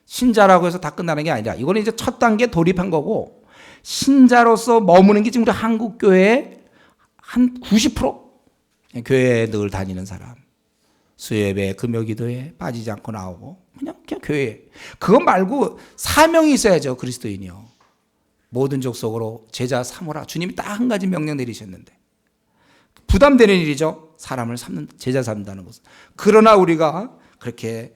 S1: 신자라고 해서 다 끝나는 게 아니라 이거는 이제 첫 단계 돌입한 거고 신자로서 머무는 게 지금 우리 한국 교회의 한 90% 교회에 늘 다니는 사람, 수요예배, 금요기도에 빠지지 않고 나오고 그냥 교회. 그거 말고 사명이 있어야죠. 그리스도인이요. 모든 족속으로 제자 삼으라. 주님이 딱 한 가지 명령 내리셨는데 부담되는 일이죠. 사람을 제자 삼는다는 것은. 그러나 우리가 그렇게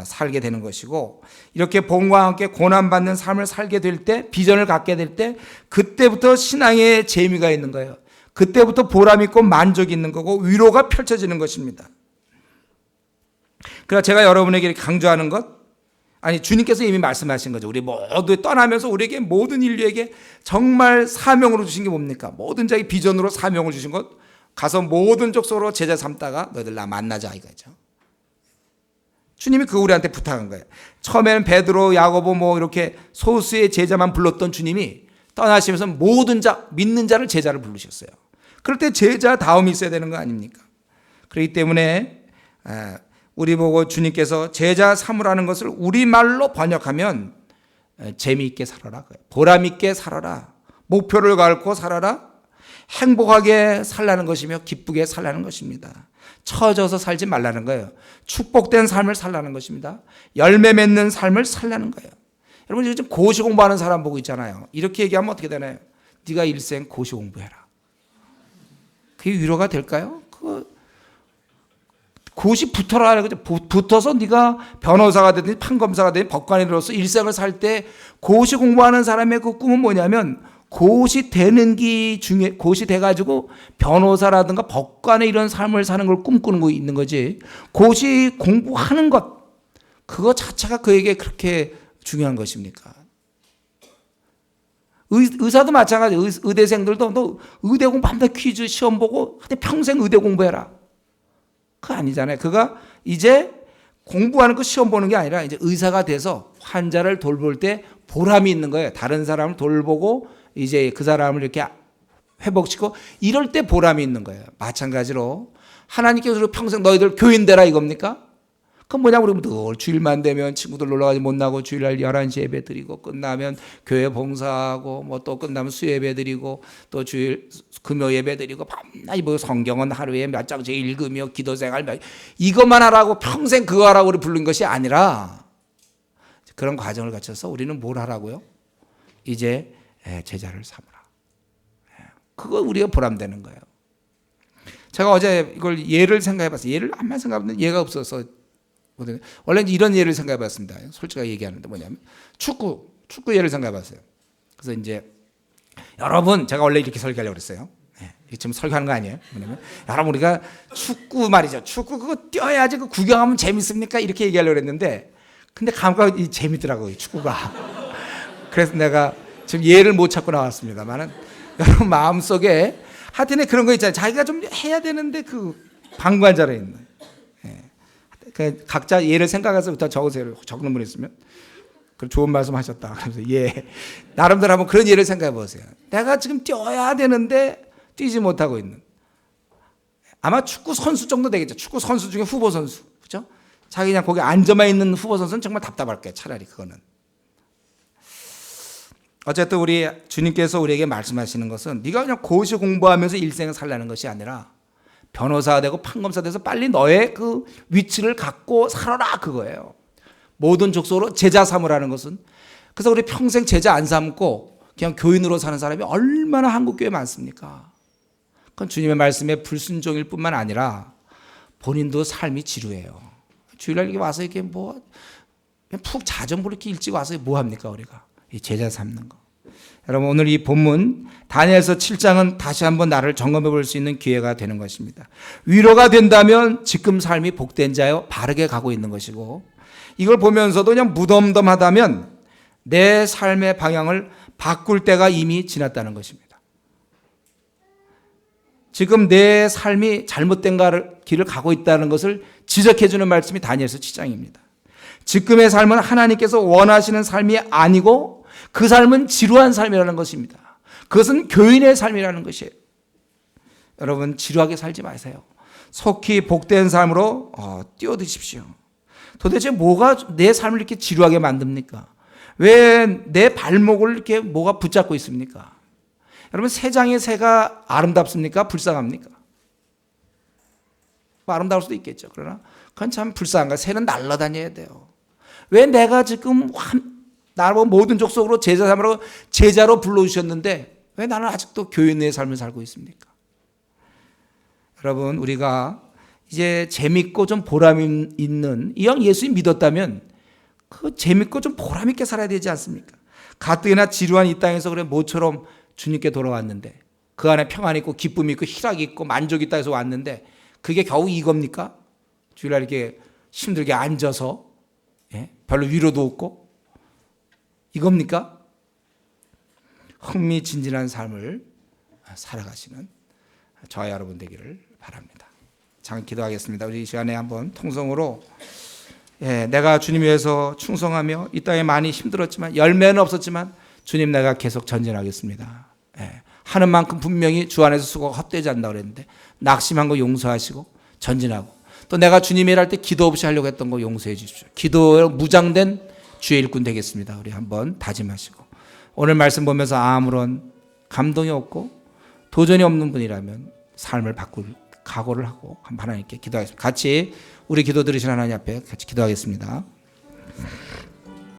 S1: 살게 되는 것이고 이렇게 복음과 함께 고난받는 삶을 살게 될 때 비전을 갖게 될 때 그때부터 신앙의 재미가 있는 거예요. 그때부터 보람 있고 만족이 있는 거고 위로가 펼쳐지는 것입니다. 그래서 제가 여러분에게 이렇게 강조하는 것 주님께서 이미 말씀하신 거죠. 우리 모두 떠나면서 우리에게 모든 인류에게 정말 사명으로 주신 게 뭡니까? 모든 자기 비전으로 사명을 주신 것 가서 모든 족속으로 제자 삼다가 너희들 나 만나자 이거죠. 주님이 그거 우리한테 부탁한 거예요. 처음에는 베드로, 야고보 뭐 이렇게 소수의 제자만 불렀던 주님이 떠나시면서 모든 자, 믿는 자를 제자를 부르셨어요. 그럴 때 제자 다음이 있어야 되는 거 아닙니까? 그렇기 때문에 우리 보고 주님께서 제자 삼으라는 것을 우리말로 번역하면 재미있게 살아라, 보람있게 살아라, 목표를 갖고 살아라, 행복하게 살라는 것이며 기쁘게 살라는 것입니다. 처져서 살지 말라는 거예요. 축복된 삶을 살라는 것입니다. 열매 맺는 삶을 살라는 거예요. 여러분 요즘 고시 공부하는 사람 보고 있잖아요. 이렇게 얘기하면 어떻게 되나요? 네가 일생 고시 공부해라. 그게 위로가 될까요? 고시 붙어라. 붙어서 네가 변호사가 되든 판검사가 되든 법관이 되어서 일생을 살 때 고시 공부하는 사람의 그 꿈은 뭐냐면 고시 되는 기 중에 고시 돼가지고 변호사라든가 법관의 이런 삶을 사는 걸 꿈꾸는 거 있는 거지. 고시 공부하는 것 그거 자체가 그에게 그렇게 중요한 것입니까? 의사도 마찬가지. 의대생들도 너 의대 공부 한번 퀴즈 시험 보고 평생 의대 공부해라. 그거 아니잖아요. 그가 이제 공부하는 거 시험 보는 게 아니라 이제 의사가 돼서 환자를 돌볼 때 보람이 있는 거예요. 다른 사람을 돌보고 이제 그 사람을 이렇게 회복시키고 이럴 때 보람이 있는 거예요. 마찬가지로 하나님께서 평생 너희들 교인 되라 이겁니까? 그건 뭐냐면 우리 늘 주일만 되면 친구들 놀러가지 못 나고 주일날 11시 예배 드리고 끝나면 교회 봉사하고 뭐 또 끝나면 수예배 드리고 또 주일 금요 예배 드리고 밤낮 뭐 성경은 하루에 몇 장씩 읽으며 기도생활 이것만 하라고 평생 그거 하라고 우리 부른 것이 아니라 그런 과정을 거쳐서 우리는 뭘 하라고요? 이제 제자를 삼으라. 그거 우리가 보람되는 거예요. 제가 어제 이걸 예를 생각해 봤어요. 예를 안만 생각해봤는데 예가 없어서 원래 이런 예를 생각해 봤습니다. 솔직하게 얘기하는데 뭐냐면 축구 예를 생각해 봤어요. 그래서 이제 여러분 제가 원래 이렇게 설교하려고 그랬어요. 지금 설교하는 거 아니에요? 뭐냐면 여러분 우리가 축구 말이죠. 축구 그거 뛰어야지 그 구경하면 재밌습니까? 이렇게 얘기하려고 그랬는데 근데 감각이 재밌더라고요. 축구가. 그래서 내가 지금 예를 못 찾고 나왔습니다만은 여러분 마음속에 하여튼 그런 거 있잖아요. 자기가 좀 해야 되는데 그 방관자로 있는. 각자 예를 생각해서부터 적으세요. 적는 분 있으면. 좋은 말씀 하셨다. 그래서 예. 나름대로 한번 그런 예를 생각해 보세요. 내가 지금 뛰어야 되는데 뛰지 못하고 있는. 아마 축구 선수 정도 되겠죠. 축구 선수 중에 후보 선수. 그죠? 자기 그냥 거기 앉아만 있는 후보 선수는 정말 답답할 거예요. 차라리 그거는. 어쨌든 우리 주님께서 우리에게 말씀하시는 것은 네가 그냥 고시 공부하면서 일생을 살라는 것이 아니라 변호사가 되고 판검사 돼서 빨리 너의 그 위치를 갖고 살아라 그거예요. 모든 족속으로 제자 삼으라는 것은 그래서 우리 평생 제자 안 삼고 그냥 교인으로 사는 사람이 얼마나 한국교회에 많습니까? 그건 주님의 말씀에 불순종일 뿐만 아니라 본인도 삶이 지루해요. 주일날 이렇게 와서 이렇게 뭐 푹 자전거 이렇게 일찍 와서 뭐 합니까 우리가? 이 제자 삼는 거. 여러분 오늘 이 본문 다니엘서 7장은 다시 한번 나를 점검해 볼 수 있는 기회가 되는 것입니다. 위로가 된다면 지금 삶이 복된 자여 바르게 가고 있는 것이고 이걸 보면서도 그냥 무덤덤하다면 내 삶의 방향을 바꿀 때가 이미 지났다는 것입니다. 지금 내 삶이 잘못된 길을 가고 있다는 것을 지적해 주는 말씀이 다니엘서 7장입니다. 지금의 삶은 하나님께서 원하시는 삶이 아니고 그 삶은 지루한 삶이라는 것입니다. 그것은 교인의 삶이라는 것이에요. 여러분 지루하게 살지 마세요. 속히 복된 삶으로 뛰어드십시오. 도대체 뭐가 내 삶을 이렇게 지루하게 만듭니까? 왜 내 발목을 이렇게 뭐가 붙잡고 있습니까? 여러분 새장의 새가 아름답습니까? 불쌍합니까? 아름다울 수도 있겠죠. 그러나 그건 참 불쌍한가. 새는 날아다녀야 돼요. 왜 내가 지금 나를 모든 족속으로 제자 삼으라고 제자로 불러주셨는데 왜 나는 아직도 교인의 삶을 살고 있습니까? 여러분 우리가 이제 재밌고 좀 보람 있는 이왕 예수님 믿었다면 그 재밌고 좀 보람 있게 살아야 되지 않습니까? 가뜩이나 지루한 이 땅에서 그래 모처럼 주님께 돌아왔는데 그 안에 평안 있고 기쁨이 있고 희락이 있고 만족이 있다 해서 왔는데 그게 겨우 이겁니까? 주일날 이렇게 힘들게 앉아서 별로 위로도 없고 이겁니까? 흥미진진한 삶을 살아가시는 저와 여러분 되기를 바랍니다. 잠깐 기도하겠습니다. 우리 이 시간에 한번 통성으로 내가 주님 위해서 충성하며 이 땅에 많이 힘들었지만 열매는 없었지만 주님 내가 계속 전진하겠습니다. 하는 만큼 분명히 주 안에서 수고가 헛되지 않는다고 그랬는데 낙심한 거 용서하시고 전진하고 또 내가 주님의 일할 때 기도 없이 하려고 했던 거 용서해 주십시오. 기도에 무장된 주의 일꾼 되겠습니다. 우리 한번 다짐하시고 오늘 말씀 보면서 아무런 감동이 없고 도전이 없는 분이라면 삶을 바꿀 각오를 하고 하나님께 기도하겠습니다. 같이 우리 기도 들으신 하나님 앞에 같이 기도하겠습니다.